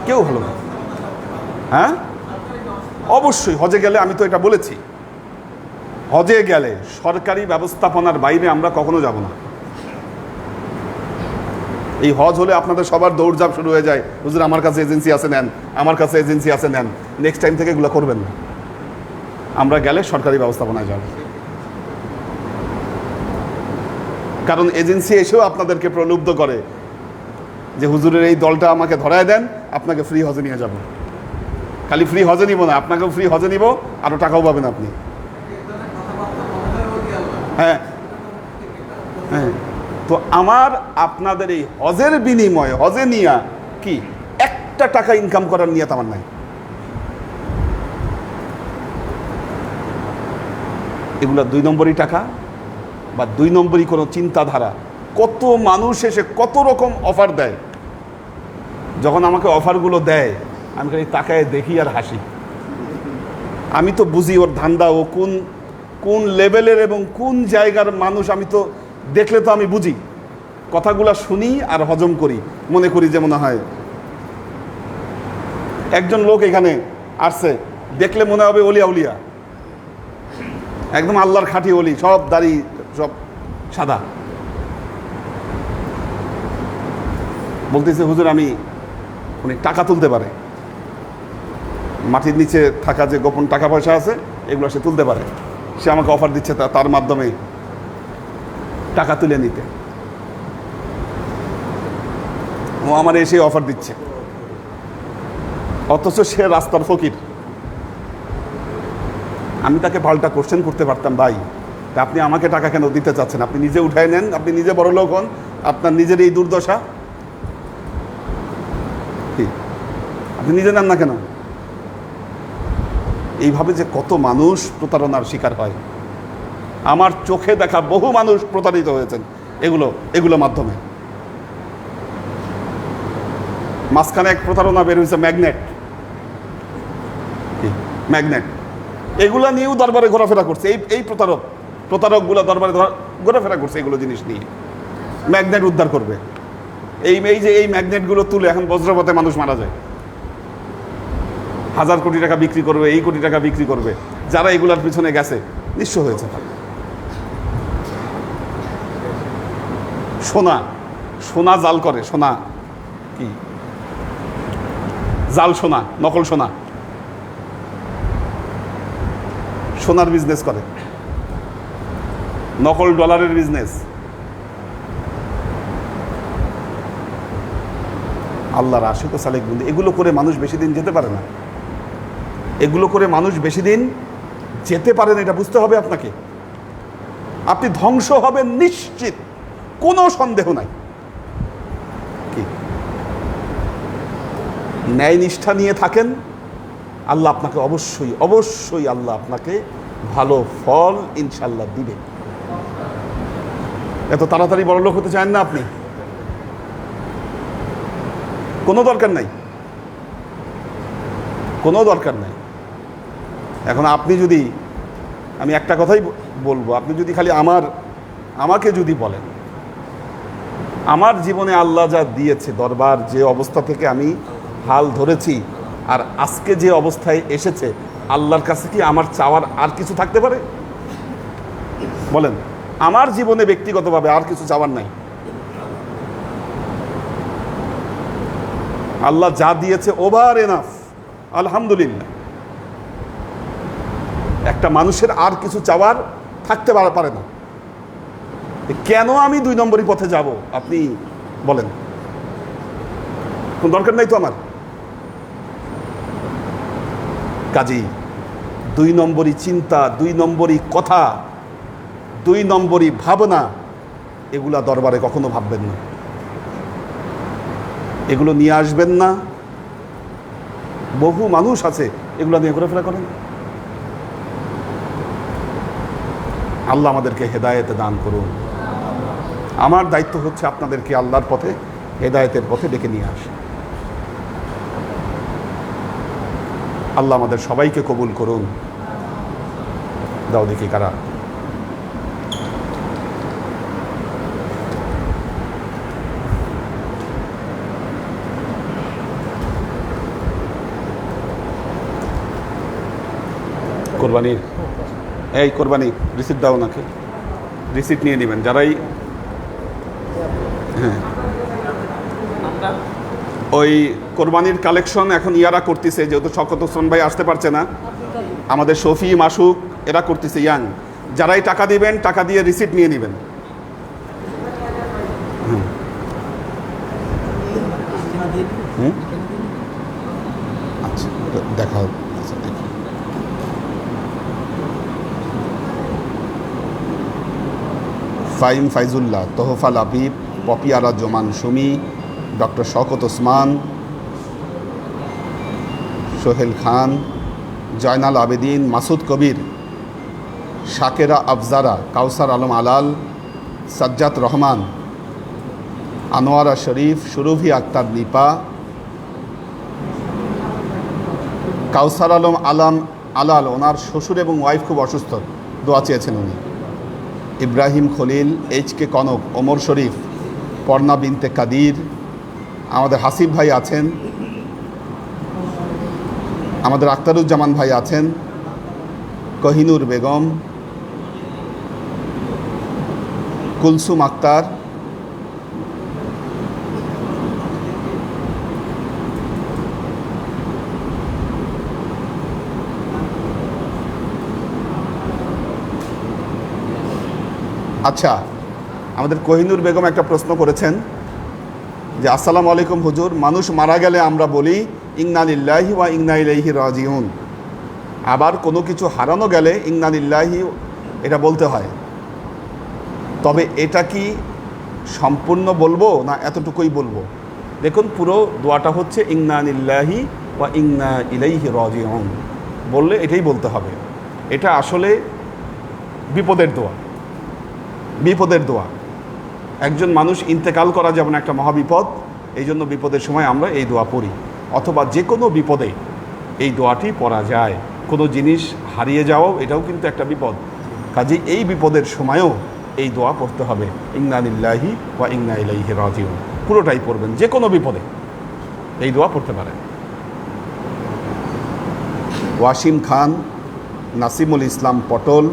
কেউ ভালো না। হ্যাঁ, অবশ্যই হজে গেলে, আমি তো এটা বলেছি, হজে গেলে সরকারি ব্যবস্থাপনার বাইরে আমরা কখনো যাব না। এই হজ হলে আপনাদের সবার দৌড়ঝাঁপ শুরু হয়ে যায়, হুজুর আমার কাছে এজেন্সি আছে নেন, আমার কাছে এজেন্সি আছে নেন। নেক্সট টাইম থেকে এগুলো করবেন না। আমরা গেলে সরকারি ব্যবস্থাপনায় যাব, কারণ এজেন্সি এসেও আপনাদেরকে প্রলুব্ধ করে যে হুজুরের এই দলটা আমাকে ধরায় দেন, আপনাকে ফ্রি হজে নিয়ে যাব। খালি ফ্রি হজে নিব না, আপনাকেও ফ্রি হজে নিব, আরও টাকাও পাবেন আপনি। হ্যাঁ হ্যাঁ, তো আমার আপনাদের এই হজের বিনিময়ে, হজে নিয়া কি একটা টাকা ইনকাম করার নিয়ত আমার নাই। এগুলা 2 নম্বরই টাকা বা 2 নম্বরই কোনো চিন্তাধারা। কত মানুষ এসে কত রকম অফার দেয়, যখন আমাকে অফারগুলো দেয় আমি খালি তাকায় দেখি আর হাসি। আমি তো বুঝি ওর ধান্দা, ও কোন কোন লেভেলের এবং কোন জায়গার মানুষ, আমি তো দেখলে তো আমি বুঝি। কথাগুলা শুনি আর হজম করি, মনে করি যে মনে হয় একজন লোক এখানে আসছে, দেখলে মনে হবে অলিয়া উলিয়া, একদম আল্লাহর খাঁটি অলি, সব দাড়ি সব সাদা। বলতেছে হুজুর আমি, উনি টাকা তুলতে পারে, মাটির নিচে থাকা যে গোপন টাকা পয়সা আছে এগুলো সে তুলতে পারে। সে আমাকে অফার দিচ্ছে তার মাধ্যমে টাকা তুলে নিতে। ও আমার এসে অফার দিচ্ছে, অথচ সে রাস্তার ফকির। আমি তাকে পাল্টা কোশ্চেন করতে পারতাম, ভাই আপনি আমাকে টাকা কেন দিতে চাচ্ছেন? আপনি নিজে উঠায় নেন, আপনি নিজে বড় লোক হন, আপনার নিজের এই দুর্দশা, আপনি নিজে নেন না কেন? এইভাবে যে কত মানুষ প্রতারণার শিকার হয়, আমার চোখে দেখা বহু মানুষ প্রতারিত হয়েছেন এগুলো মাধ্যমে। মাঝখানে এক প্রতারণা বের হয়েছে ম্যাগনেট, এগুলা নিয়েও দরবারে ঘোরাফেরা করছে। এই প্রতারকগুলো দরবারে ঘোরাফেরা করছে এগুলো জিনিস নিয়ে, ম্যাগনেট উদ্ধার করবে। এই ম্যাগনেটগুলো তুলে এখন বজ্রপাতে মানুষ মারা যায়, 1000 কোটি টাকা বিক্রি করবে, এই কোটি টাকা বিক্রি করবে। যারা এগুলার পিছনে গেছে নিঃস্ব হয়েছে। সোনা জাল করে, সোনা কি জাল সোনা, নকল সোনার বিজনেস করে, নকল ডলারের বিজনেস। আল্লাহর আশিক ও সালেক বন্ধু, এগুলো করে মানুষ বেশি দিন যেতে পারে না। এগুলো করে মানুষ বেশি দিন যেতে পারে না, এটা বুঝতে হবে আপনাকে। আপনি ধ্বংস হবেন নিশ্চিত, কোনো সন্দেহ নাই। কি ন্যায় নিষ্ঠা নিয়ে থাকেন, আল্লাহ আপনাকে অবশ্যই আল্লাহ আপনাকে ভালো ফল ইনশাল্লাহ দিবে। এত তাড়াতাড়ি বড়লোক হতে চান না আপনি, কোনো দরকার নাই। এখন আপনি যদি, আমি একটা কথাই বলবো, আপনি যদি খালি আমাকে যদি বলেন, আমার জীবনে আল্লাহ যা দিয়েছে, দরবার যে অবস্থা থেকে আমি হাল ধরেছি আর আজকে যে অবস্থায় এসেছে, আল্লাহর কাছে কি আমার চাওয়ার আর কিছু থাকতে পারে? বলেন, আমার জীবনে ব্যক্তিগতভাবে আর কিছু চাওয়ার নাই। আল্লাহ যা দিয়েছে ওভার এনাফ, আলহামদুলিল্লাহ। একটা মানুষের আর কিছু চাওয়ার থাকতে পারে না। কেন আমি 2 নম্বরই পথে যাব আপনি বলেন? কোন দরকার নাই তো আমার। কাজেই 2 নম্বরই চিন্তা, 2 নম্বরই কথা, 2 নম্বরই ভাবনা, এগুলা দরবারে কখনো ভাববেন না, এগুলো নিয়ে আসবেন না। বহু মানুষ আছে এগুলো নিয়ে ঘোরাফেরা করেন। আল্লাহ আমাদেরকে হেদায়েত দান করুন। আমার দায়িত্ব হচ্ছে আপনাদেরকে আল্লাহর পথে, হেদায়েতের পথে ডেকে নিয়ে আসে। আল্লাহ আমাদের সবাইকে কবুল করুন। দাও দেখি কারা। কোরবানির কোরবানি রিসিট দাও নাকি, রিসিট নিয়ে নেবেন যারাই। হ্যাঁ, ওই কোরবানির কালেকশন এখন ইয়ারা করতেছে, যেহেতু শওকত হোসেন ভাই আসতে পারছে না, আমাদের শফি মাসুক এরা করতেছে, ইয়াং। যারাই টাকা দিবেন, টাকা দিয়ে রিসিট নিয়ে নেবেন। আচ্ছা, দেখা ফাইম ফাইজুল্লাহ, তোহফা লাবিব, পপিয়ারা জোমান সুমি, ডক্টর শওকত ওসমান, সোহেল খান, জয়নাল আবেদিন, মাসুদ কবির, শাকেরা আফজারা, কাউসার আলম আলাল, সাজ্জাদ রহমান, আনোয়ারা শরীফ, সুরভি আক্তার নিপা, কাউসার আলম আলাল, ওনার শ্বশুর এবং ওয়াইফ খুব অসুস্থ, দোয়া চেয়েছেন উনি। ইব্রাহিম খলিল, এইচ.কে কনক, ওমর শরীফ, পর্ণা বিনতে কাদির, আমাদের হাসিব ভাই আছেন, আমাদের আক্তারুজ্জামান ভাই আছেন, কহিনুর বেগম, কুলসুম আক্তার, আচ্ছা, আমাদের কোহিনুর বেগম একটা প্রশ্ন করেছেন যে আসসালামু আলাইকুম হুজুর, মানুষ মারা গেলে আমরা বলি ইন্না লিল্লাহি ওয়া ইন্না ইলাইহি রাজিউন, আবার কোনো কিছু হারানো গেলে ইন্না লিল্লাহি এটা বলতে হয়, তবে এটা কি সম্পূর্ণ বলবো না এতটুকুই বলবো? দেখুন, পুরো দোয়াটা হচ্ছে ইন্না লিল্লাহি ওয়া ইন্না ইলাইহি রাজিউন। বললে এটাই বলতে হবে। এটা আসলে বিপদের দোয়া, বিপদের দোয়া। একজন মানুষ ইন্তেকাল করা যেমন একটা মহাবিপদ, এই জন্য বিপদের সময় আমরা এই দোয়া পড়ি, অথবা যে কোনো বিপদে এই দোয়াটি পড়া যায়। কোনো জিনিস হারিয়ে যাওয়াও এটাও কিন্তু একটা বিপদ, কাজেই এই বিপদের সময়ও এই দোয়া পড়তে হবে, ইন্না লিল্লাহি ওয়া ইন্না ইলাইহি রাজিউন। পুরোটাই পড়বেন, যে কোনো বিপদে এই দোয়া পড়তে পারেন। ওয়াসিম খান, নাসিমুল ইসলাম পটল,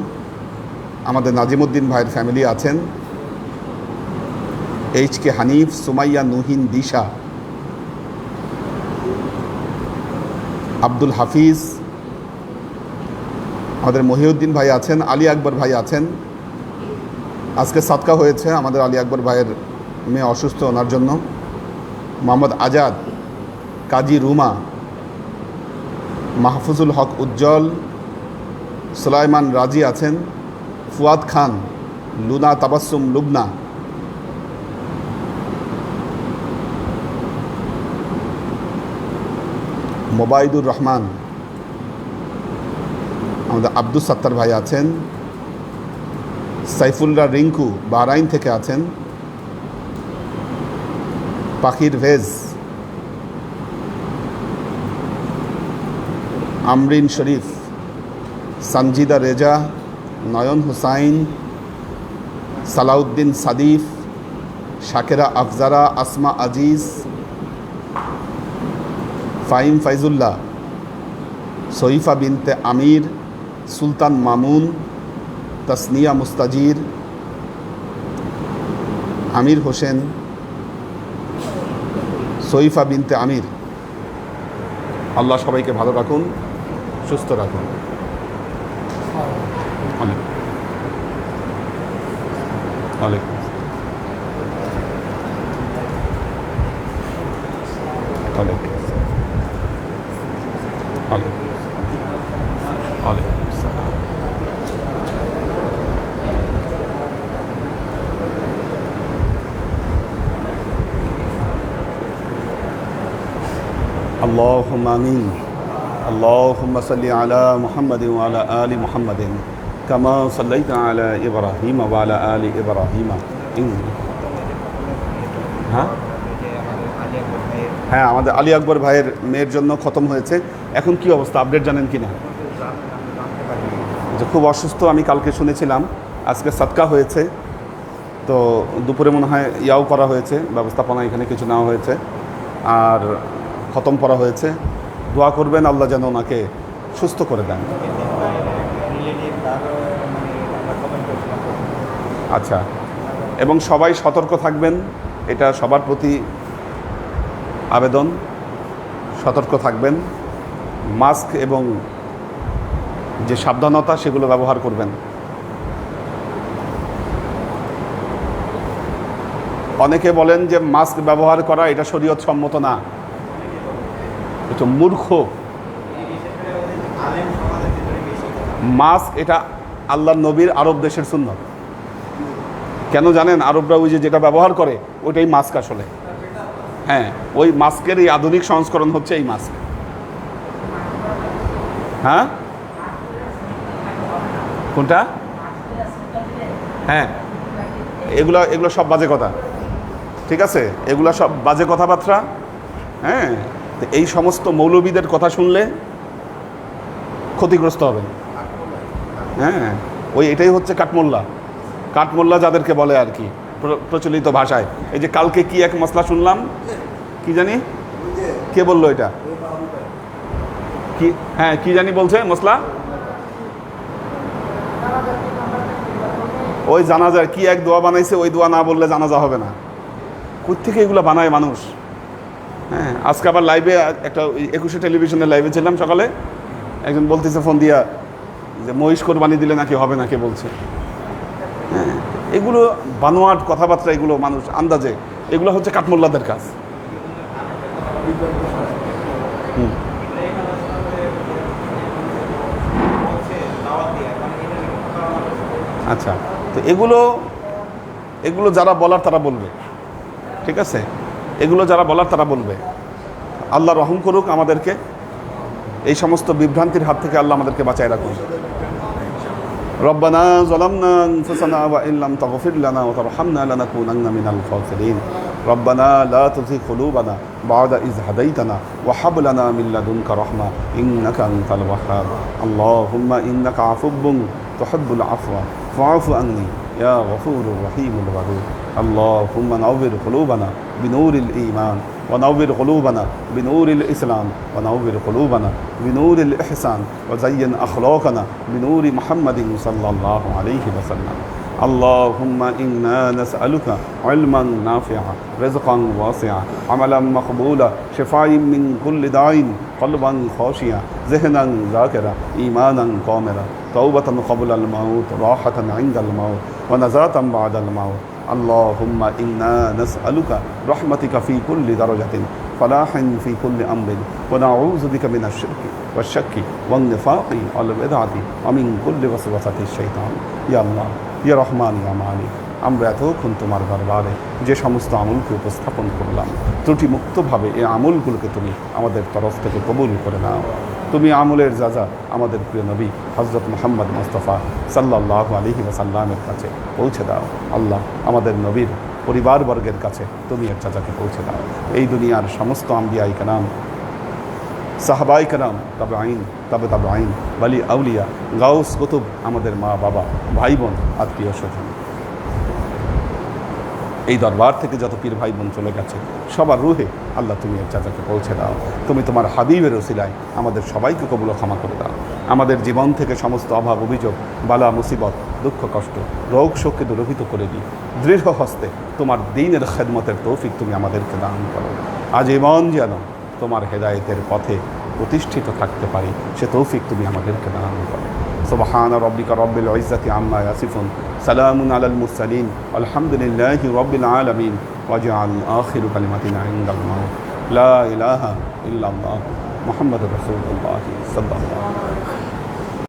আমাদের নাজিমুদ্দিন ভাইয়ের ফ্যামিলি আছেন, HK হানিফ, সুমাইয়া নুহিন দিশা, আব্দুল হাফিজ, আমাদের মহিউদ্দিন ভাই আছেন, আলী আকবর ভাই আছেন। আজকে সাদকা হয়েছে আমাদের আলী আকবর ভাইয়ের মেয়ে অসুস্থ, ওনার জন্য। মোহাম্মদ আজাদ, কাজী রুমা, মাহফুজুল হক উজ্জ্বল, সুলাইমান রাজি আছেন, ফুয়াদ খান, লুনা তাবাসসুম লুবনা, মোবাইদুর রহমান, আমাদের আব্দুল সাত্তার ভাই আছেন, সাইফুল্লাহ রিঙ্কু বাহরাইন থেকে আছেন, পাখির ভেজ, আমরিন শরীফ, সঞ্জিদা রেজা, নয়ন হুসাইন, সালাউদ্দিন সাদিফ, শাকেরা আফজারা, আসমা আজিজ, ফাইম ফাইজুল্লাহ, সইফা বিনতে আমির, সুলতান মামুন, তাসনিয়া মুস্তাজির, আমির হোসেন, সইফা বিনতে আমির। আল্লাহ সবাইকে ভালো রাখুন, সুস্থ রাখুন। ওয়ালাইকুম ওয়ালাইকুম ওয়ালাইকুম আসসালাম। اللهم آمين. اللهم صل على محمد وعلى آل محمد كما صليت على إبراهيم وعلى آل إبراهيم হ্যাঁ, আমাদের আলী আকবর ভাইয়ের মেয়ের জন্য খতম হয়েছে। এখন কি অবস্থা, আপডেট জানেন কি না? যে খুব অসুস্থ, আমি কালকে শুনেছিলাম। আজকে সাদকা হয়েছে, তো দুপুরে মনে হয় ইয়াও করা হয়েছে, ব্যবস্থাপনা এখানে কিছু নেওয়া হয়েছে, আর খতম করা হয়েছে। দোয়া করবেন আল্লাহ যেন ওনাকে সুস্থ করে দেন। আচ্ছা, এবং সবাই সতর্ক থাকবেন, এটা সবার প্রতি আবেদন। সতর্ক থাকবেন, মাস্ক এবং যে সাবধানতা সেগুলো ব্যবহার করবেন। অনেকে বলেন যে মাস্ক ব্যবহার করা এটা শরীয়ত সম্মত না, এটা মূর্খ। মাস্ক এটা আল্লাহর নবীর আরব দেশের সুন্নত। কেন জানেন? আরবরা ওই যেটা ব্যবহার করে ওইটাই মাস্ক আসলে। হ্যাঁ, ওই মাস্কের এই আধুনিক সংস্করণ হচ্ছে এই মাস্ক। হ্যাঁ, কোনটা? হ্যাঁ, এগুলো সব বাজে কথা, ঠিক আছে? এগুলো সব বাজে কথাবার্তা। হ্যাঁ, তো এই সমস্ত মৌলবীদের কথা শুনলে ক্ষতিগ্রস্ত হবেন। হ্যাঁ, এটাই হচ্ছে কাঠমোল্লা। কাঠমোল্লা যাদেরকে বলে আর কি প্রচলিত ভাষায়। এই যে কালকে কি এক মশলা শুনলাম, কি জানি, কে বললো এটা, কি, হ্যাঁ কি জানি বলছে মশলা, ওই জানাজার কি এক দোয়া বানাইছে, ওই দোয়া না বললে জানাজা হবে না। কোত্থেকে এগুলো বানায় মানুষ। হ্যাঁ, আজকে আবার লাইভে একটা 21 টেলিভিশনের লাইভে ছিলাম সকালে, একজন বলতেছে ফোন দিয়া যে মহিষ কোরবানি দিলে নাকি হবে না, কে বলছে? হ্যাঁ, এগুলো বানোয়াট কথাবার্তা, এগুলো মানুষ আন্দাজে, এগুলো হচ্ছে কাঠমোল্লাদের কাজ। আচ্ছা, তো এগুলো যারা বলার তারা বলবে, ঠিক আছে? এগুলো যারা বলার তারা বলবে। আল্লাহ রহম করুক আমাদেরকে, এই সমস্ত বিভ্রান্তির হাত থেকে আল্লাহ আমাদেরকে বাঁচায় রাখুন। ربنا ظلمنا أنفسنا وإن لم تغفر لنا وترحمنا لنكونن من الخاسرين ربنا لا تزغ قلوبنا بعد إذ هديتنا وهب لنا من لدنك رحمة إنك أنت الوهاب اللهم إنك عفو تحب العفو فاعف عني يا غفور رحيم الودود اللهم نور قلوبنا بنور الإيمان ونور قلوبنا بنور الإسلام ونور قلوبنا بنور الإحسان وزين أخلاقنا بنور محمد صلى الله عليه وسلم اللهم إنا نسألك علما نافعا رزقا واسعا عملا مقبولا شفاء من كل داء قلبا خاشعا ذهنا ذاكرا إيمانا كاملا توبة قبل الموت راحة عند الموت ونزاة بعد الموت اللهم إنا نسألك رحمتك في كل درجة فلاح في كل أمر ونعوذ بك من الشرك والشك والنفاق والبدعة ومن كل وسوسة الشيطان يا الله يا رحمن يا مالك আমরা এতক্ষণ তোমার দরবারে যে সমস্ত আমলকে উপস্থাপন করলাম ত্রুটিমুক্তভাবে এই আমলগুলোকে তুমি আমাদের তরফ থেকে কবুল করে নাও। তুমি আমলের যাজা আমাদের প্রিয় নবী হযরত মুহাম্মদ মুস্তাফা সাল্লাল্লাহু আলাইহি ওয়াসাল্লামের কাছে পৌঁছে দাও। আল্লাহ আমাদের নবীর পরিবারবর্গের কাছে তুমি এর যাজাকে পৌঁছে দাও। এই দুনিয়ার সমস্ত আম্বিয়াই কেরাম সাহাবাই কেরাম তাবেঈন তাবেঈন ওয়ালি আউলিয়া গাউস কুতুব আমাদের মা বাবা ভাই বোন আত্মীয় স্বজন এই দরবার থেকে যত পীর ভাই বোন চলে গেছে সবার রুহে আল্লাহ তুমি এর চাচাকে পৌঁছে দাও। তুমি তোমার হাবিবের ওসিলায় আমাদের সবাইকে কবুল ক্ষমা করে দাও। আমাদের জীবন থেকে সমস্ত অভাব অভিযোগ বালা মুসিবত দুঃখ কষ্ট রোগ শোককে দূরীভূত করে দিই। দৃঢ় হস্তে তোমার দ্বীনের খেদমতের তৌফিক তুমি আমাদেরকে দান করো। আজীবন যেন তোমার হেদায়েতের পথে প্রতিষ্ঠিত থাকতে পারি সে তৌফিক তুমি আমাদেরকে দান করো। সুবহান রাব্বিকা রাব্বিল ইজ্জাতি আম্মা ইয়াসিফুন সালামুন আলাল মুরসালিন আলহামদুলিল্লাহি রাব্বিল আলামিন ওয়াজআল আখিরু কালিমাতিনা ইনদাল মাউত লা ইলাহা ইল্লাল্লাহ মুহাম্মাদুর রাসূলুল্লাহ সাল্লাল্লাহু